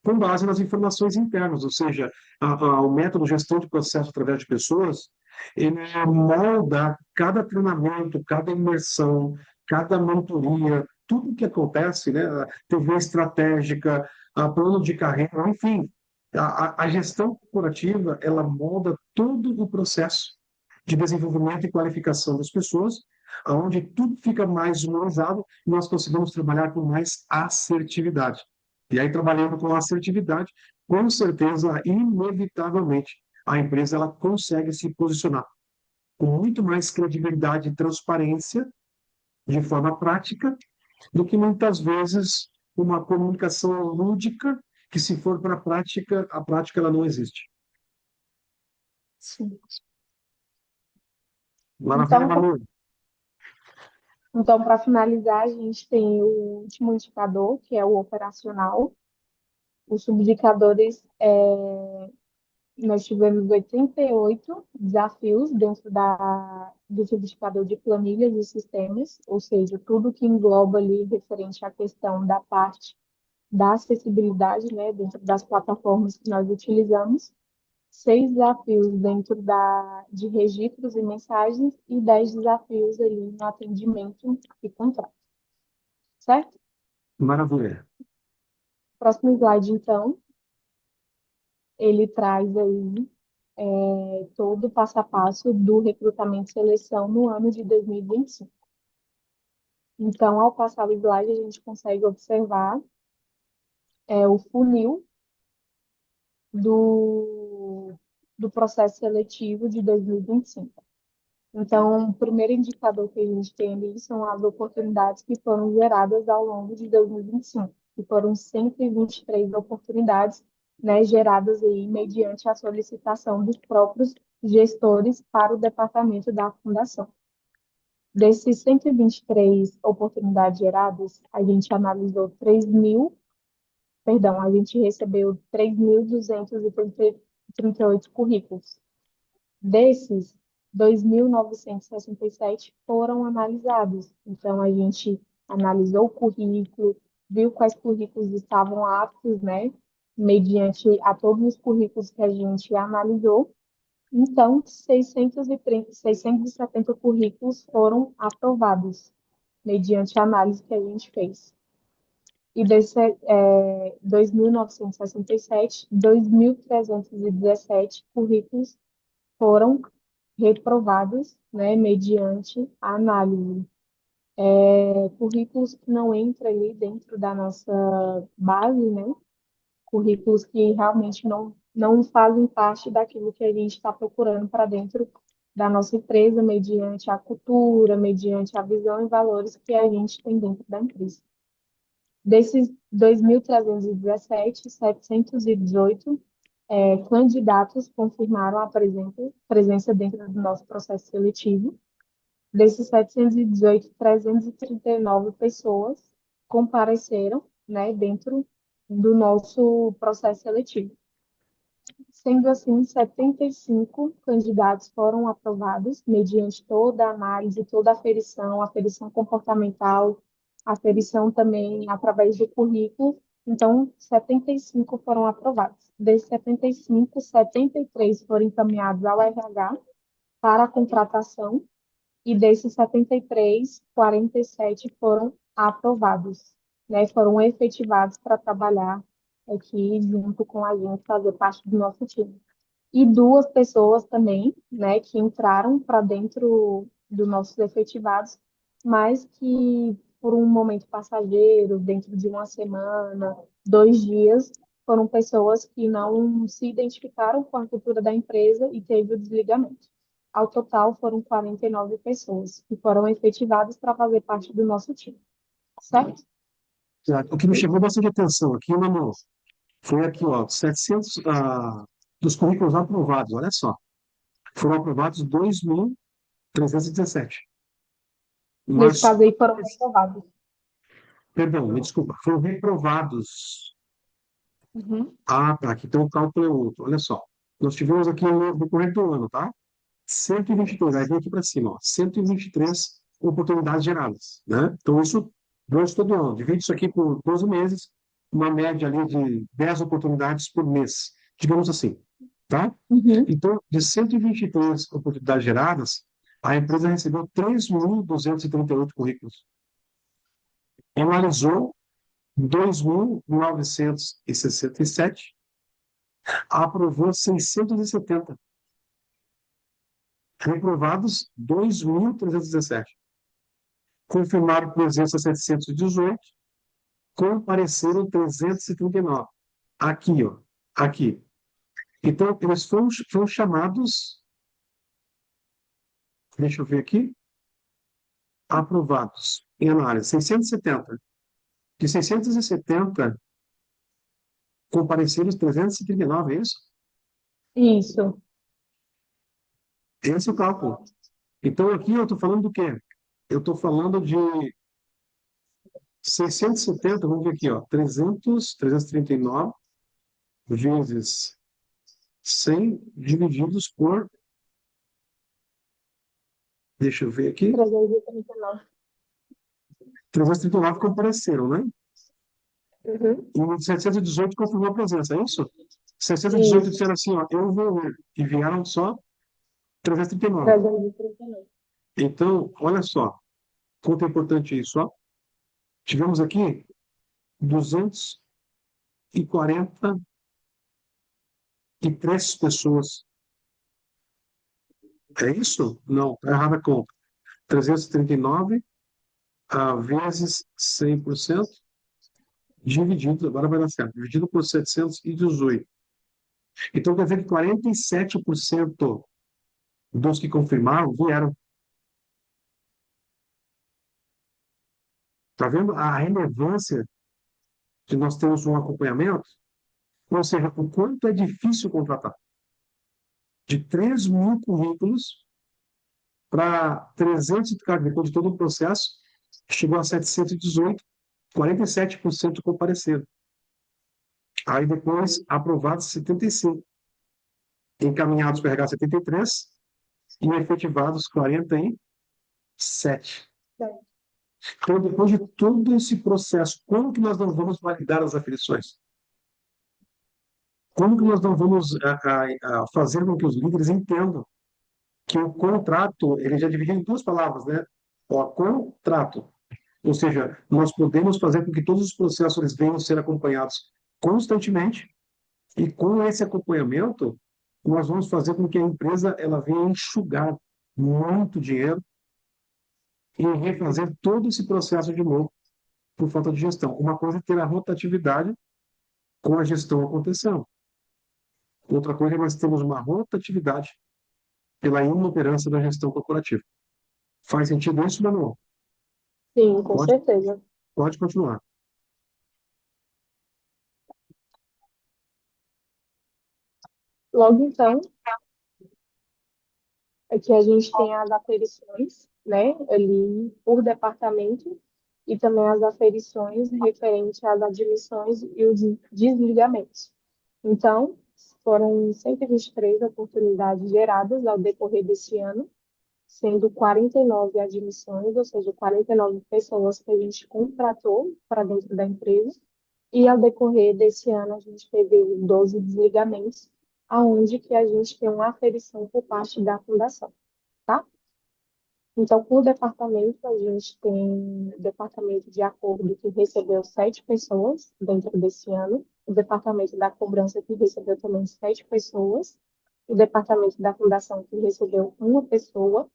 Com base nas informações internas, ou seja, o método gestão de processo através de pessoas, ele molda cada treinamento, cada imersão, cada mentoria, tudo que acontece, né? A TV estratégica, a plano de carreira, enfim, a gestão corporativa, ela molda todo o processo de desenvolvimento e qualificação das pessoas, onde tudo fica mais humanizado e nós conseguimos trabalhar com mais assertividade. E aí, trabalhando com assertividade, com certeza, inevitavelmente, a empresa ela consegue se posicionar com muito mais credibilidade e transparência, de forma prática, do que muitas vezes uma comunicação lúdica, que se for para a prática ela não existe. Sim. Maravilha, Então, Manu. então para finalizar, a gente tem o último indicador, que é o operacional. Os subindicadores, nós tivemos 88 desafios dentro do subindicador de planilhas e sistemas, ou seja, tudo que engloba ali referente à questão da parte da acessibilidade, né, dentro das plataformas que nós utilizamos, 6 desafios dentro de registros e mensagens e 10 desafios ali no atendimento e contrato, certo? Maravilha. Próximo slide, então, ele traz aí todo o passo a passo do recrutamento e seleção no ano de 2025. Então, ao passar o slide, a gente consegue observar o funil do, do processo seletivo de 2025. Então, o primeiro indicador que a gente tem ali são as oportunidades que foram geradas ao longo de 2025, que foram 123 oportunidades, né, geradas aí mediante a solicitação dos próprios gestores para o departamento da fundação. Desses 123 oportunidades geradas, a gente analisou 3.000, perdão, a gente recebeu 3.238 currículos. Desses, 2.967 foram analisados. Então, a gente analisou o currículo, viu quais currículos estavam aptos, né, mediante a todos os currículos que a gente analisou. Então, 670 currículos foram aprovados, mediante a análise que a gente fez. E desses 2.967, 2.317 currículos foram reprovados, né, mediante a análise. Currículos que não entram ali dentro da nossa base, né, currículos que realmente não fazem parte daquilo que a gente está procurando para dentro da nossa empresa, mediante a cultura, mediante a visão e valores que a gente tem dentro da empresa. Desses 2.317, 718 candidatos confirmaram a presença dentro do nosso processo seletivo. Desses 718, 339 pessoas compareceram, né, dentro do nosso processo seletivo. Sendo assim, 75 candidatos foram aprovados, mediante toda a análise, toda a aferição comportamental, a aferição também através do currículo. Então, 75 foram aprovados. Desses 75, 73 foram encaminhados ao RH para a contratação, e desses 73, 47 foram aprovados, né? Foram efetivados para trabalhar aqui junto com a gente, fazer parte do nosso time. E duas pessoas também, né, que entraram para dentro dos nossos efetivados, mas que por um momento passageiro, dentro de uma semana, 2 dias, foram pessoas que não se identificaram com a cultura da empresa e teve o desligamento. Ao total, foram 49 pessoas que foram efetivadas para fazer parte do nosso time, certo? O que me chamou bastante atenção aqui, Manu, foi aqui, ó, 700 dos currículos aprovados, olha só. Foram aprovados 2.317. Nesse Mas, caso aí, foram aprovados. perdão, me desculpa, foram reprovados. Uhum. Ah, tá, aqui tem um cálculo é outro. Olha só. Nós tivemos aqui no decorrer do ano, tá? 123, aí vem aqui para cima, ó, 123 oportunidades geradas, né? Então, isso durante todo ano. Divide isso aqui por 12 meses, uma média ali de 10 oportunidades por mês, digamos assim, tá? Uhum. Então, de 123 oportunidades geradas, a empresa recebeu 3.238 currículos. Analisou 2.967, aprovou 670. Reprovados 2.317. Confirmaram presença 718, compareceram 339. Aqui, ó, aqui. Então, eles foram chamados, deixa eu ver aqui, aprovados em análise, 670. De 670, compareceram 339, é isso? Isso. Esse é o cálculo. Então, aqui eu estou falando do quê? Eu estou falando de 670, vamos ver aqui, ó, 339 vezes 100 divididos por, deixa eu ver aqui, 339. 339 compareceram, né? Uhum. E 718 confirmou a presença, é isso? 718 Isso. disseram assim, ó, eu vou ver. E vieram só 339. 339. Então, olha só, quanto é importante isso, ó. Tivemos aqui 200, e 43 pessoas. É isso? Não, está errada a conta. 339 vezes 100%, dividido, agora vai dar certo, dividido por 718. Então, quer dizer que 47% dos que confirmaram vieram. Está vendo a relevância de nós termos um acompanhamento? Ou seja, o quanto é difícil contratar. De 3 mil currículos para 300, depois de todo o processo, chegou a 718, 47% compareceram. Aí depois, aprovados 75, encaminhados para RH 73 e efetivados 47. Então, depois de todo esse processo, como que nós não vamos validar as aferições? Como que nós não vamos fazer com que os líderes entendam que o contrato, ele já dividiu em duas palavras, né? O contrato. Ou seja, nós podemos fazer com que todos os processos eles venham a ser acompanhados constantemente e com esse acompanhamento, nós vamos fazer com que a empresa ela venha enxugar muito dinheiro e refazer todo esse processo de novo por falta de gestão. Uma coisa é ter a rotatividade com a gestão acontecendo. Outra coisa é nós temos uma rotatividade pela inoperância da gestão corporativa. Faz sentido isso, Manuel? Sim, com Pode, certeza. pode continuar. Logo então, é que a gente tem as aferições, né, ali por departamento, e também as aferições referentes às admissões e os desligamentos. Então, foram 123 oportunidades geradas ao decorrer desse ano, sendo 49 admissões, ou seja, 49 pessoas que a gente contratou para dentro da empresa, e ao decorrer desse ano a gente teve 12 desligamentos, aonde que a gente tem uma aferição por parte da fundação, tá? Então, por departamento, a gente tem o departamento de acordo que recebeu 7 pessoas dentro desse ano, o departamento da cobrança que recebeu também 7 pessoas, o departamento da fundação que recebeu uma pessoa,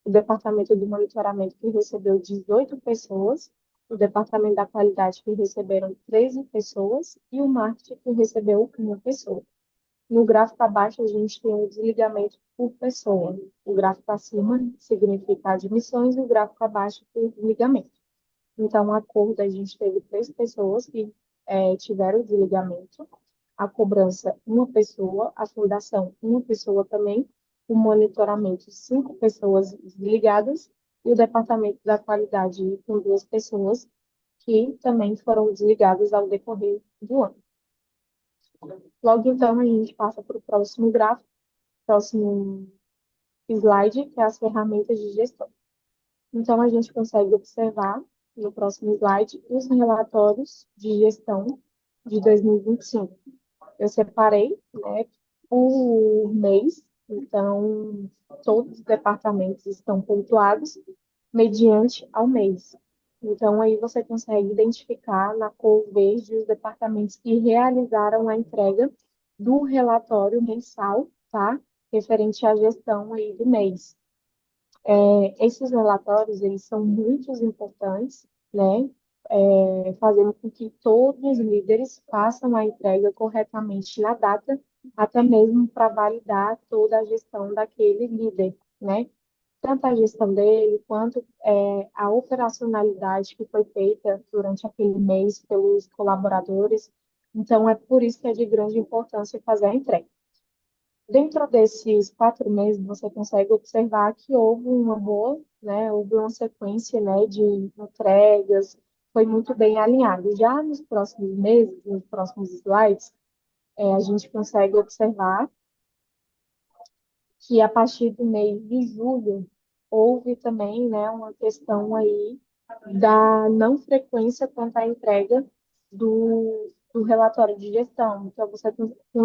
o departamento de monitoramento que recebeu 18 pessoas, o departamento da qualidade que receberam 13 pessoas e o marketing que recebeu uma pessoa. No gráfico abaixo, a gente tem o desligamento por pessoa. O gráfico acima significa admissões e o gráfico abaixo por desligamento. Então, a acordo, a gente teve 3 pessoas que tiveram desligamento, a cobrança, uma pessoa, a fundação, uma pessoa também, o monitoramento, 5 pessoas desligadas, e o departamento da qualidade com 2 pessoas que também foram desligadas ao decorrer do ano. Logo então, a gente passa para o próximo gráfico, próximo slide, que é as ferramentas de gestão. Então, a gente consegue observar no próximo slide os relatórios de gestão de 2025. Eu separei, né, por mês, então todos os departamentos estão pontuados mediante ao mês. Então, aí você consegue identificar na cor verde os departamentos que realizaram a entrega do relatório mensal, tá? Referente à gestão aí do mês. Esses relatórios, eles são muito importantes, né? Fazendo com que todos os líderes façam a entrega corretamente na data, até mesmo para validar toda a gestão daquele líder, né? Tanto a gestão dele, quanto a operacionalidade que foi feita durante aquele mês pelos colaboradores. Então, é por isso que é de grande importância fazer a entrega. Dentro desses 4 meses, você consegue observar que houve uma boa, né, houve uma sequência, né, de entregas, foi muito bem alinhado. Já nos próximos meses, nos próximos slides, a gente consegue observar que a partir do mês de julho houve também, né, uma questão aí da não frequência quanto à entrega do relatório de gestão. Então, você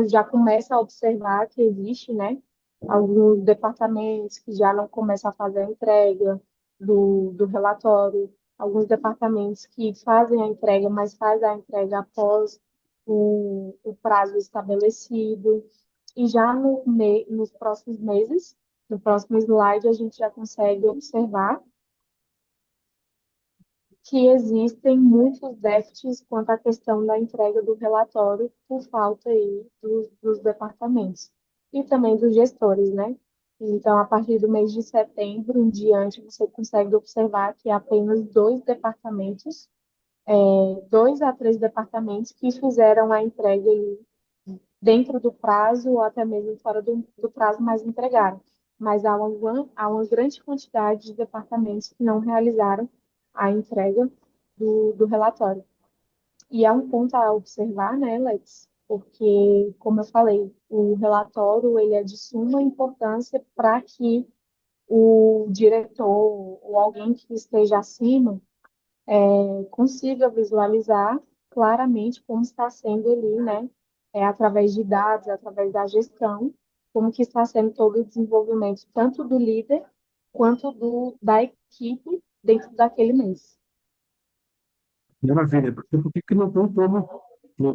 já começa a observar que existe, né, alguns departamentos que já não começam a fazer a entrega do relatório, alguns departamentos que fazem a entrega, mas fazem a entrega após. o prazo estabelecido, e já nos próximos meses, no próximo slide, a gente já consegue observar que existem muitos déficits quanto à questão da entrega do relatório por falta aí dos departamentos e também dos gestores, né? Então, a partir do mês de setembro em diante, você consegue observar que apenas dois departamentos, 2 a 3 departamentos que fizeram a entrega aí dentro do prazo ou até mesmo fora do prazo, mas entregaram. Mas há uma grande quantidade de departamentos que não realizaram a entrega do relatório. E é um ponto a observar, né, Lex? Porque, como eu falei, o relatório ele é de suma importância para que o diretor ou alguém que esteja acima consiga visualizar claramente como está sendo ali, né, através de dados, através da gestão, como que está sendo todo o desenvolvimento, tanto do líder quanto da equipe dentro daquele mês. Maravilha, porque por que que não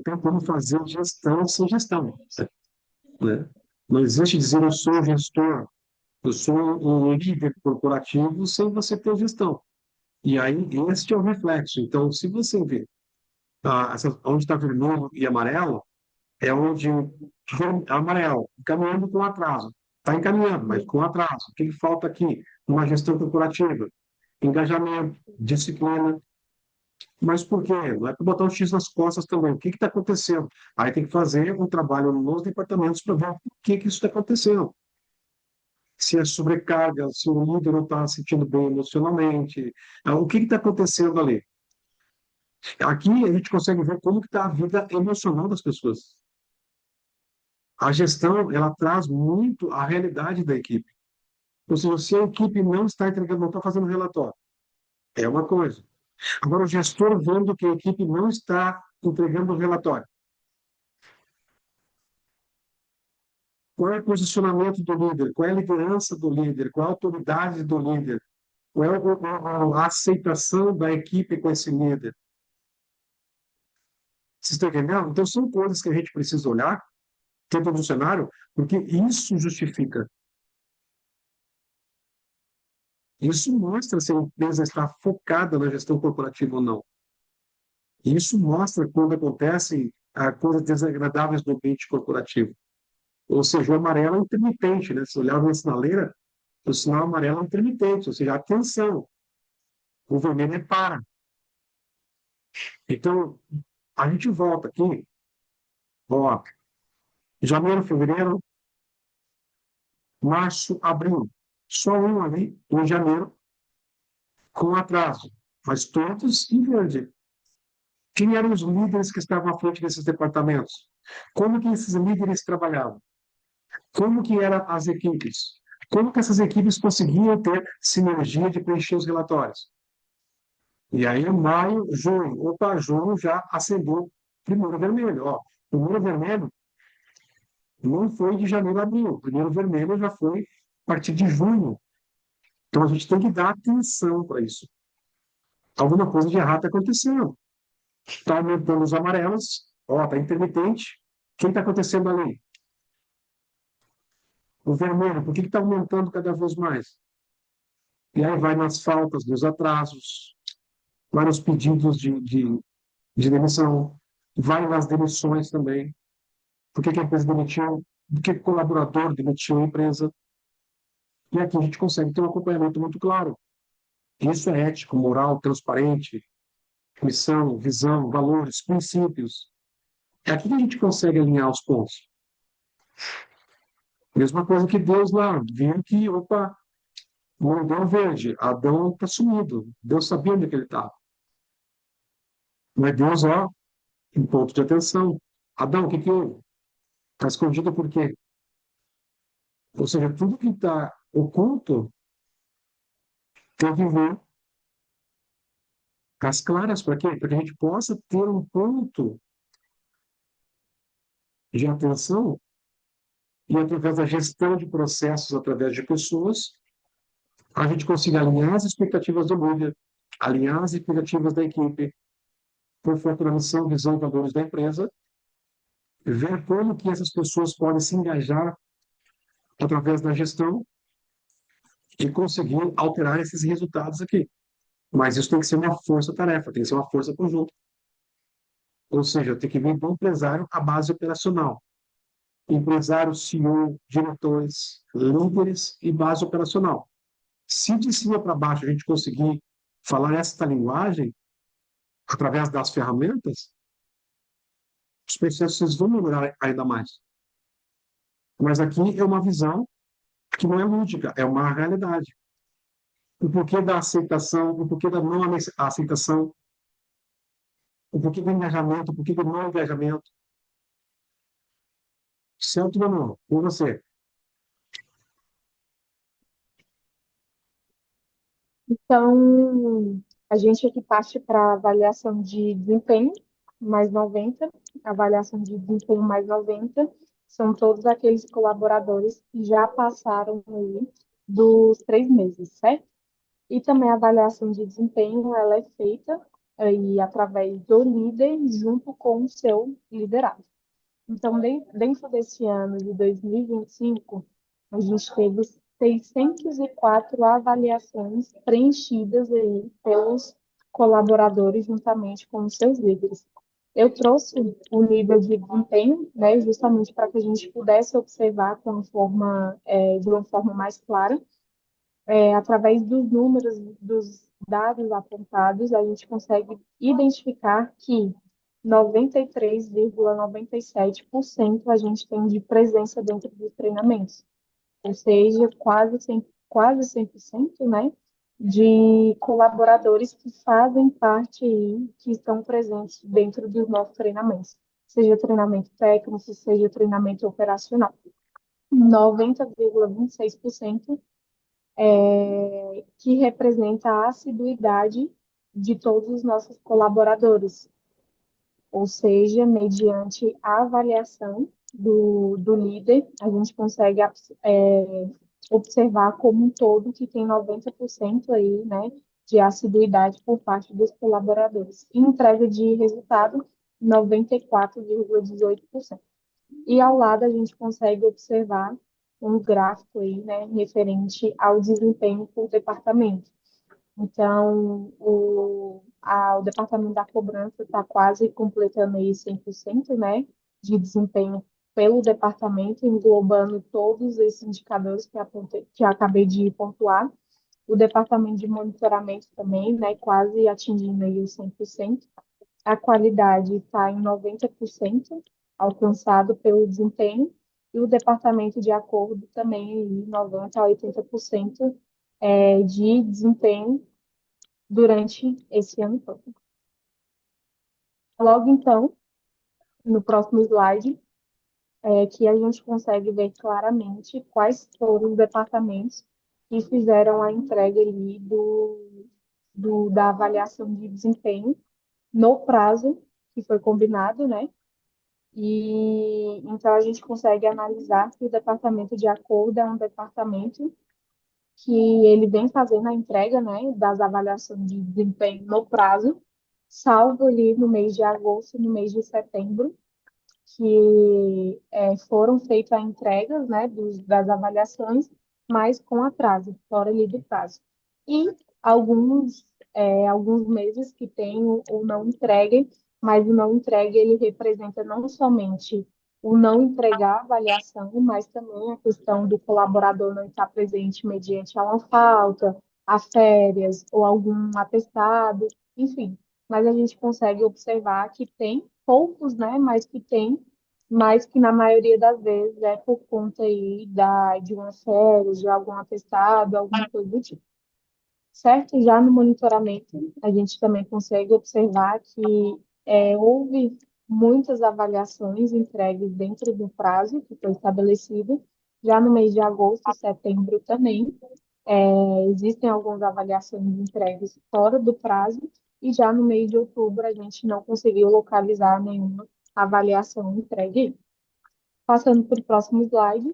tem como fazer gestão sem gestão, né? Não existe dizer eu sou gestor, eu sou um líder corporativo sem você ter gestão. E aí, este é o reflexo. Então, se você vê onde está vermelho e amarelo, é onde amarelo, caminhando com atraso. Está encaminhando, mas com atraso. O que falta aqui? Uma gestão corporativa, engajamento, disciplina. Mas por quê? Não é para botar um X nas costas também. O que está acontecendo? Aí tem que fazer um trabalho nos departamentos para ver por que isso está acontecendo. Se é sobrecarga, se o líder não está se sentindo bem emocionalmente, o que está acontecendo ali? Aqui a gente consegue ver como que está a vida emocional das pessoas. A gestão, ela traz muito a realidade da equipe. Ou seja, se a equipe não está entregando, não está fazendo relatório, é uma coisa. Agora, o gestor vendo que a equipe não está entregando o relatório, qual é o posicionamento do líder? Qual é a liderança do líder? Qual é a autoridade do líder? Qual é a aceitação da equipe com esse líder? Vocês estão entendendo? Então, são coisas que a gente precisa olhar dentro do cenário, porque isso justifica. Isso mostra se a empresa está focada na gestão corporativa ou não. Isso mostra quando acontecem coisas desagradáveis no ambiente corporativo. Ou seja, o amarelo é intermitente, né? Se olhar na sinaleira, o sinal amarelo é intermitente, ou seja, atenção. O vermelho é para. Então, a gente volta aqui, ó, janeiro, fevereiro, março, abril. Só um ali, em janeiro, com atraso, mas todos em verde. Quem eram os líderes que estavam à frente desses departamentos? Como que esses líderes trabalhavam? Como que eram as equipes? Como que essas equipes conseguiam ter sinergia de preencher os relatórios? E aí, maio, junho. Opa, junho já acendeu primeiro vermelho. Ó, primeiro vermelho não foi de janeiro a abril. O primeiro vermelho já foi a partir de junho. Então, a gente tem que dar atenção para isso. Alguma coisa de errado está acontecendo. Está aumentando os amarelos. Ó, está intermitente. O que está acontecendo ali? O vermelho, por que está aumentando cada vez mais? E aí vai nas faltas, nos atrasos, vai nos pedidos de demissão, vai nas demissões também. Por que que a empresa demitiu? Por que o colaborador demitiu a empresa? E aqui a gente consegue ter um acompanhamento muito claro. Isso é ético, moral, transparente, missão, visão, valores, princípios. É aqui que a gente consegue alinhar os pontos. Mesma coisa que Deus lá, viu que, opa, não deu verde, Adão está sumido. Deus sabia onde é que ele estava. Mas Deus, ó, em ponto de atenção. Adão, o que que houve? Está escondido por quê? Ou seja, tudo que está oculto tem que ver as claras. Para quê? Para que a gente possa ter um ponto de atenção e, através da gestão de processos, através de pessoas, a gente consiga alinhar as expectativas do líder, alinhar as expectativas da equipe, por foco na missão, visão e valores da empresa, ver como que essas pessoas podem se engajar através da gestão e conseguir alterar esses resultados aqui. Mas isso tem que ser uma força-tarefa, tem que ser uma força conjunta. Ou seja, tem que vir do empresário a base operacional. Empresário, CEO, diretores, líderes e base operacional. Se de cima para baixo a gente conseguir falar esta linguagem através das ferramentas, os processos vão melhorar ainda mais. Mas aqui é uma visão que não é lúdica, é uma realidade. O porquê da aceitação, o porquê da não aceitação, o porquê do engajamento, o porquê do não engajamento. Certo ou não? Com você. Então, a gente aqui parte para avaliação de desempenho mais 90, avaliação de desempenho mais 90, são todos aqueles colaboradores que já passaram aí dos 3 meses, certo? E também a avaliação de desempenho, ela é feita aí através do líder junto com o seu liderado. Então, dentro desse ano de 2025, a gente teve 604 avaliações preenchidas aí pelos colaboradores juntamente com os seus líderes. Eu trouxe o nível de desempenho, né, justamente para que a gente pudesse observar de uma forma mais clara, através dos números, dos dados apontados, a gente consegue identificar que 93,97% a gente tem de presença dentro dos treinamentos, ou seja, quase 100%, né, de colaboradores que fazem parte e que estão presentes dentro dos nossos treinamentos, seja treinamento técnico, seja treinamento operacional. 90,26% que representa a assiduidade de todos os nossos colaboradores, ou seja, mediante a avaliação do líder, a gente consegue observar como um todo que tem 90% aí, né, de assiduidade por parte dos colaboradores. E entrega de resultado, 94,18%. E ao lado a gente consegue observar um gráfico aí, né, referente ao desempenho por departamento. Então, o departamento da cobrança está quase completando aí 100%, né, de desempenho pelo departamento, englobando todos esses indicadores que acabei de pontuar. O departamento de monitoramento também, né, quase atingindo aí os 100%. A qualidade está em 90% alcançado pelo desempenho, e o departamento de acordo também em 90% a 80% de desempenho durante esse ano todo. Logo então, no próximo slide, que a gente consegue ver claramente quais foram os departamentos que fizeram a entrega ali da avaliação de desempenho no prazo que foi combinado, né? E então a gente consegue analisar que o departamento de acordo é um departamento que ele vem fazendo a entrega, né, das avaliações de desempenho no prazo, salvo ali no mês de agosto e no mês de setembro, que foram feitas a entregas, né, das avaliações, mas com atraso, fora ali do prazo. E alguns meses que tem o não entregue, mas o não entregue ele representa não somente o não entregar a avaliação, mas também a questão do colaborador não estar presente mediante a uma falta, a férias ou algum atestado, enfim. Mas a gente consegue observar que tem poucos, né, mas que na maioria das vezes é por conta aí de uma férias, de algum atestado, alguma coisa do tipo. Certo? Já no monitoramento, a gente também consegue observar que houve muitas avaliações entregues dentro do prazo que foi estabelecido. Já no mês de agosto e setembro também, existem algumas avaliações entregues fora do prazo, e já no mês de outubro a gente não conseguiu localizar nenhuma avaliação entregue. Passando para o próximo slide,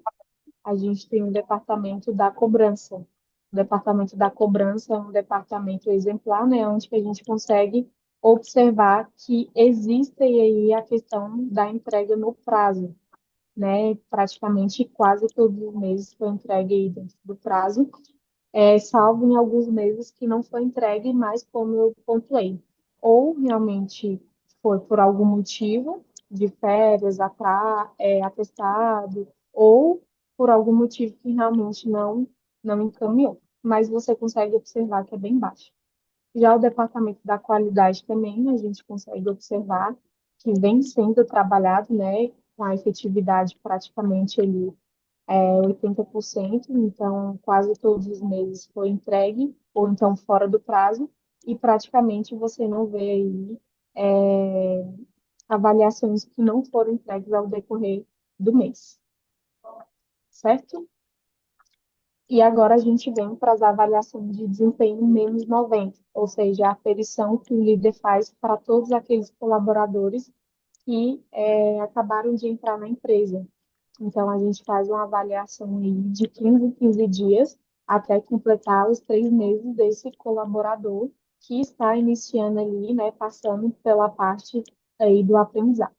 a gente tem o departamento da cobrança. O departamento da cobrança é um departamento exemplar, né, onde a gente consegue observar que existe aí a questão da entrega no prazo, né? Praticamente quase todos os meses foi entregue aí dentro do prazo, salvo em alguns meses que não foi entregue, mas como eu pontuei, ou realmente foi por algum motivo, de férias, atestado, ou por algum motivo que realmente não encaminhou. Mas você consegue observar que é bem baixo. Já o departamento da qualidade também, a gente consegue observar que vem sendo trabalhado, né, com a efetividade praticamente ali 80%, então quase todos os meses foi entregue, ou então fora do prazo, e praticamente você não vê aí é, avaliações que não foram entregues ao decorrer do mês, certo? E agora a gente vem para as avaliações de desempenho menos 90, ou seja, a aferição que o líder faz para todos aqueles colaboradores que acabaram de entrar na empresa. Então, a gente faz uma avaliação aí de 15 em 15 dias até completar os 3 meses desse colaborador que está iniciando ali, né, passando pela parte aí do aprendizado.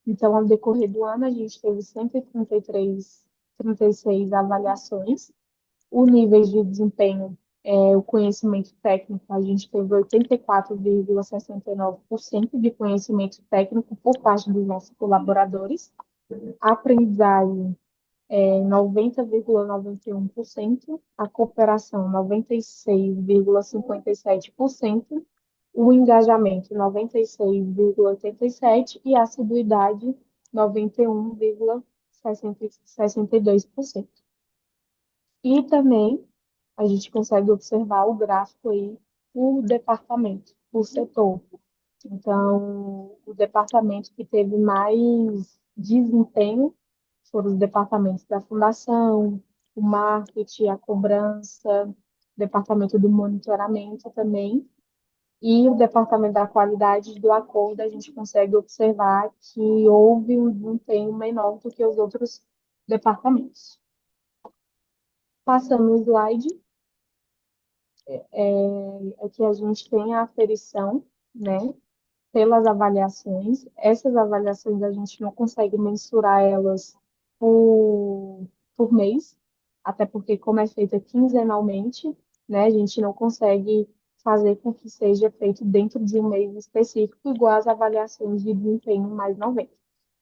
Então, ao decorrer do ano, a gente teve 133, 36 avaliações. O nível de desempenho, o conhecimento técnico, a gente teve 84,69% de conhecimento técnico por parte dos nossos colaboradores. A aprendizagem, 90,91%, a cooperação, 96,57%, o engajamento, 96,87% e a assiduidade, 91,62%. E também a gente consegue observar o gráfico aí por departamento, por setor. Então, o departamento que teve mais desempenho foram os departamentos da fundação, o marketing, a cobrança, o departamento do monitoramento também, e o departamento da qualidade do acordo, a gente consegue observar que houve um desempenho menor do que os outros departamentos. Passando o slide, aqui a gente tem a aferição, né, pelas avaliações. Essas avaliações a gente não consegue mensurar elas por, por mês, até porque, como é feita quinzenalmente, né, a gente não consegue fazer com que seja feito dentro de um mês específico, igual as avaliações de desempenho mais 90.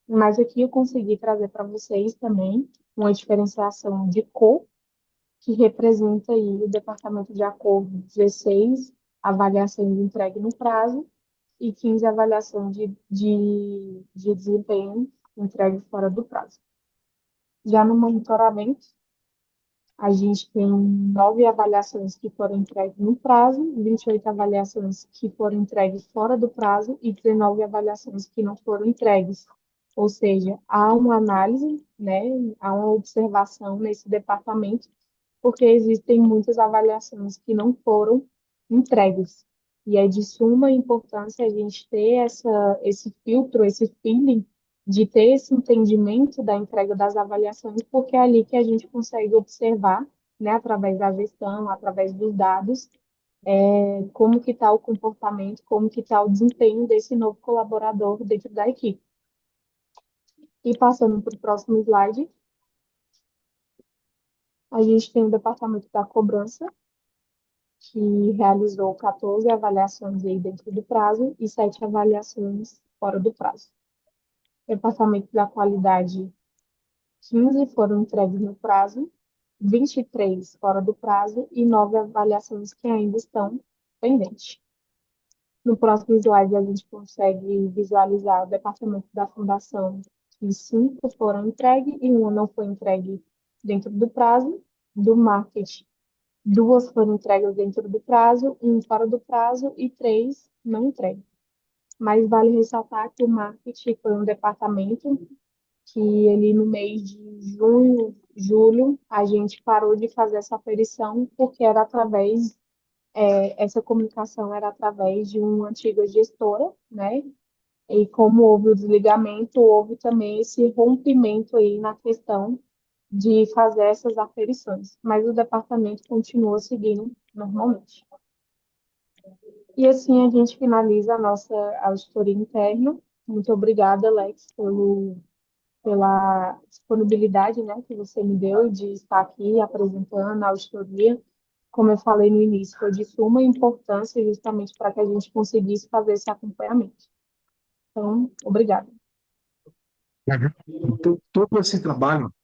Mas aqui eu consegui trazer para vocês também uma diferenciação de cor, que representa aí o departamento de acordo 16 avaliações de entregue no prazo e 15 avaliação de desempenho entregue fora do prazo. Já no monitoramento, a gente tem 9 avaliações que foram entregues no prazo, 28 avaliações que foram entregues fora do prazo e 19 avaliações que não foram entregues. Ou seja, há uma análise, né, há uma observação nesse departamento, porque existem muitas avaliações que não foram entregues. E é de suma importância a gente ter esse filtro, esse feeling de ter esse entendimento da entrega das avaliações, porque é ali que a gente consegue observar, né, através da gestão, através dos dados, como que está o comportamento, como que está o desempenho desse novo colaborador dentro da equipe. E passando para o próximo slide, a gente tem o departamento da cobrança, que realizou 14 avaliações aí dentro do prazo e 7 avaliações fora do prazo. Departamento da qualidade, 15 foram entregues no prazo, 23 fora do prazo e 9 avaliações que ainda estão pendentes. No próximo slide, a gente consegue visualizar o departamento da fundação, que 5 foram entregues e 1 não foi entregue dentro do prazo. Do marketing, 2 foram entregues dentro do prazo, 1 fora do prazo e 3 não entregues. Mas vale ressaltar que o marketing foi um departamento que ele no mês de junho, julho, a gente parou de fazer essa aferição porque era através, essa comunicação era através de uma antiga gestora, né? E como houve o desligamento, houve também esse rompimento aí na questão de fazer essas aferições. Mas o departamento continua seguindo normalmente. E assim a gente finaliza a nossa auditoria interna. Muito obrigada, Alex, pela disponibilidade, né, que você me deu de estar aqui apresentando a auditoria. Como eu falei no início, foi de suma importância justamente para que a gente conseguisse fazer esse acompanhamento. Então, obrigada. Então, todo esse trabalho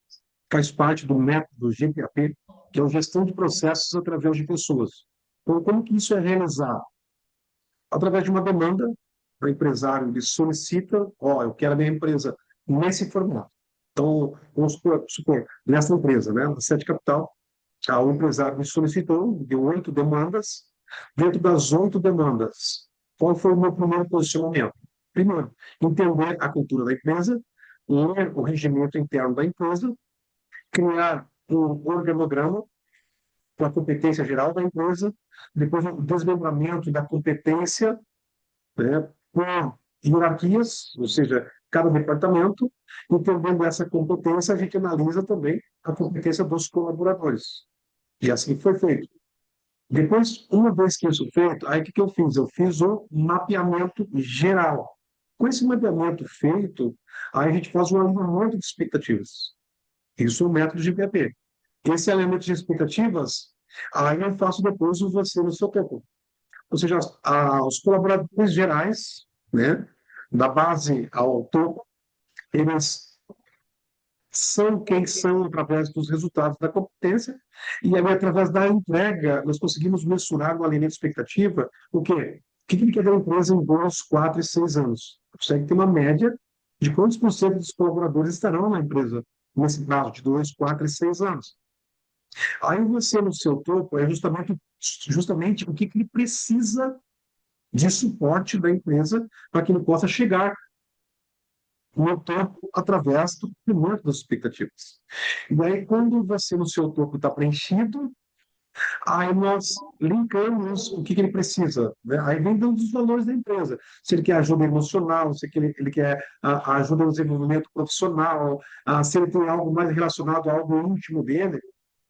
faz parte do método GPAP, que é a gestão de processos através de pessoas. Então, como que isso é realizado? Através de uma demanda, o empresário ele solicita, ó, eu quero a minha empresa nesse formato. Então, vamos supor nessa empresa, né, na Sete Capital, o empresário me solicitou, deu 8 demandas. Dentro das 8 demandas, qual foi o meu primeiro posicionamento? Primeiro, entender a cultura da empresa, ler o regimento interno da empresa, criar um organograma com a competência geral da empresa, depois o desmembramento da competência, né, com hierarquias, ou seja, cada departamento, entendendo essa competência, a gente analisa também a competência dos colaboradores. E assim foi feito. Depois, uma vez que isso feito, aí o que que eu fiz? Eu fiz um mapeamento geral. Com esse mapeamento feito, aí a gente faz um alinhamento de expectativas. Isso é o método de PAP. Esse alinhamento de expectativas, aí eu faço depois o você no seu tempo. Ou seja, os colaboradores gerais, né, da base ao topo, eles são quem são através dos resultados da competência, e aí, através da entrega, nós conseguimos mensurar no alinhamento de expectativa o quê? O que ele quer da empresa em 2, 4 e 6 anos? Consegue ter uma média de quantos por cento dos colaboradores estarão na empresa nesse prazo de 2, 4 e 6 anos. Aí você, no seu topo, é justamente o que ele precisa de suporte da empresa para que ele possa chegar no topo através do cumprimento das expectativas. E aí, quando você no seu topo está preenchido, aí nós linkamos o que ele precisa, né? Aí vem dando os valores da empresa. Se ele quer ajuda emocional, se ele quer a ajuda no desenvolvimento profissional, se ele tem algo mais relacionado a algo íntimo dele.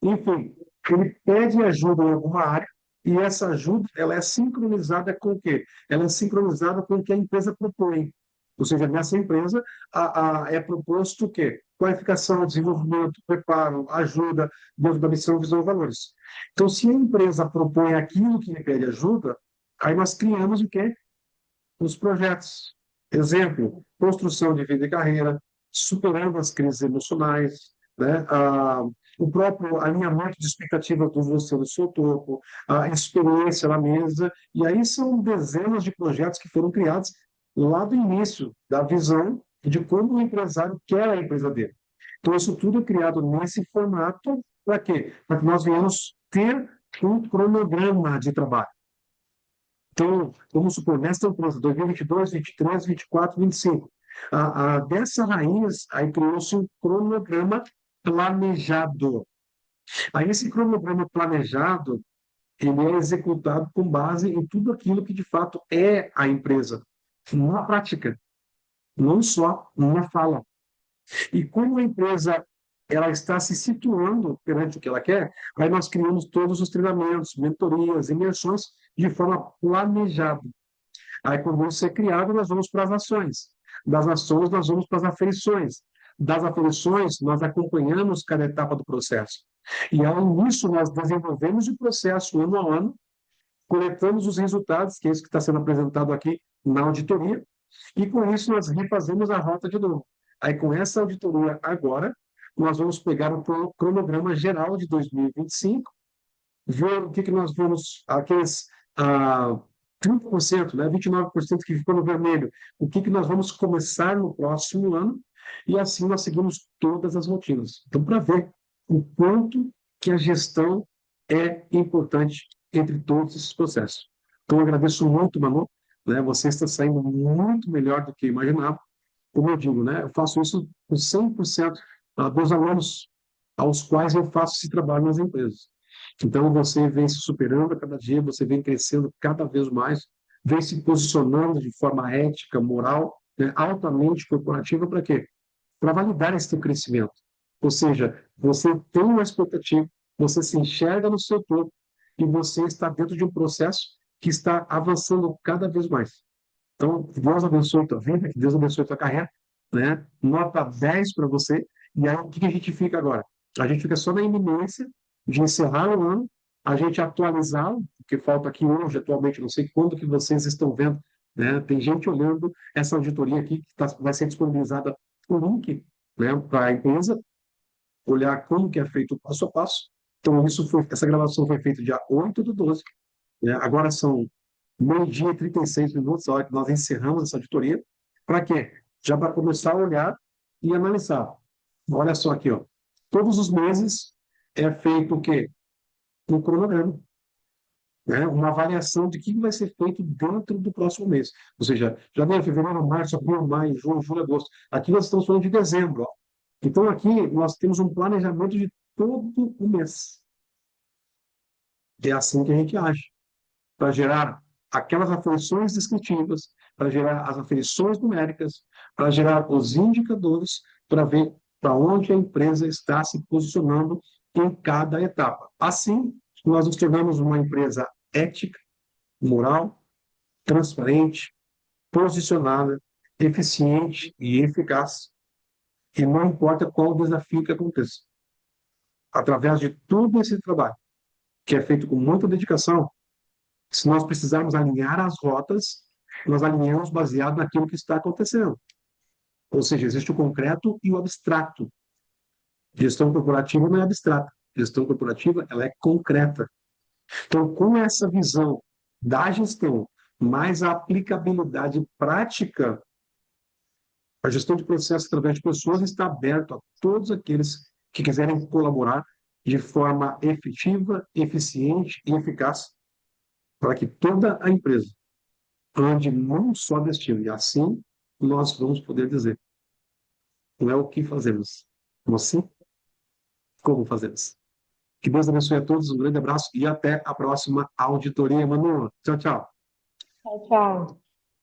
Enfim, ele pede ajuda em alguma área e essa ajuda ela é sincronizada com o quê? Ela é sincronizada com o que a empresa propõe. Ou seja, nessa empresa é proposto o quê? Qualificação, desenvolvimento, preparo, ajuda dentro da missão, visão e valores. Então, se a empresa propõe aquilo que lhe pede ajuda, aí nós criamos o quê? Os projetos. Exemplo, construção de vida e carreira, superando as crises emocionais, né? O próprio alinhamento de expectativa do você no seu topo, a experiência na mesa, e aí são dezenas de projetos que foram criados lá do início da visão de como o empresário quer a empresa dele. Então, isso tudo é criado nesse formato para quê? Para que nós venhamos ter um cronograma de trabalho. Então, vamos supor, nesta empresa, 2022, 23, 24, 25, dessa raiz, aí criou-se um cronograma planejado. Aí esse cronograma planejado, ele é executado com base em tudo aquilo que de fato é a empresa, na prática, não só na fala. E como a empresa ela está se situando perante o que ela quer, aí nós criamos todos os treinamentos, mentorias, imersões de forma planejada. Aí, quando isso é criado, nós vamos para as ações. Das ações, nós vamos para as aferições. Das aferições, nós acompanhamos cada etapa do processo. E, ao início, nós desenvolvemos o processo ano a ano, coletamos os resultados, que é isso que está sendo apresentado aqui na auditoria, e com isso nós refazemos a rota de novo. Aí, com essa auditoria agora, nós vamos pegar o cronograma geral de 2025, ver o que, que nós vamos, aqueles 30%, né, 29% que ficou no vermelho, o que, que nós vamos começar no próximo ano, e assim nós seguimos todas as rotinas. Então, para ver o quanto que a gestão é importante entre todos esses processos. Então, eu agradeço muito, Manu, né, você está saindo muito melhor do que eu imaginava. Como eu digo, né, eu faço isso com 100% dos alunos aos quais eu faço esse trabalho nas empresas. Então, você vem se superando a cada dia, você vem crescendo cada vez mais, vem se posicionando de forma ética, moral, né, altamente corporativa, para quê? Para validar esse teu crescimento. Ou seja, você tem uma expectativa, você se enxerga no seu topo e você está dentro de um processo que está avançando cada vez mais. Então, que Deus abençoe a tua vida, que Deus abençoe a tua carreira, né? Nota 10 para você. E aí, o que a gente fica agora? A gente fica só na iminência de encerrar o ano, a gente atualizá-lo, porque falta aqui hoje, atualmente, não sei quando que vocês estão vendo, né? Tem gente olhando essa auditoria aqui, que vai ser disponibilizada o link, né, para a empresa, olhar como que é feito o passo a passo. Então, essa gravação foi feita dia 8/12, né? Agora são meio-dia e 36 minutos, a hora que nós encerramos essa auditoria. Para quê? Já para começar a olhar e analisar. Olha só aqui, ó. Todos os meses é feito o quê? Um cronograma, né? Uma avaliação de o que vai ser feito dentro do próximo mês. Ou seja, janeiro, fevereiro, março, abril, maio, junho, julho, agosto. Aqui nós estamos falando de dezembro, ó. Então, aqui nós temos um planejamento de todo o mês. É assim que a gente age, para gerar aquelas aferições descritivas, para gerar as aferições numéricas, para gerar os indicadores, para ver para onde a empresa está se posicionando em cada etapa. Assim, nós nos tornamos uma empresa ética, moral, transparente, posicionada, eficiente e eficaz, e não importa qual o desafio que aconteça. Através de todo esse trabalho, que é feito com muita dedicação, se nós precisarmos alinhar as rotas, nós alinhamos baseado naquilo que está acontecendo. Ou seja, existe o concreto e o abstrato. Gestão corporativa não é abstrata. Gestão corporativa, ela é concreta. Então, com essa visão da gestão, mais a aplicabilidade prática, a gestão de processos através de pessoas está aberta a todos aqueles que quiserem colaborar de forma efetiva, eficiente e eficaz para que toda a empresa ande num só destino. E assim nós vamos poder dizer, não é o que fazemos, mas sim como fazemos. Que Deus abençoe a todos, um grande abraço e até a próxima auditoria, Manu. Tchau, tchau. Tchau, tchau.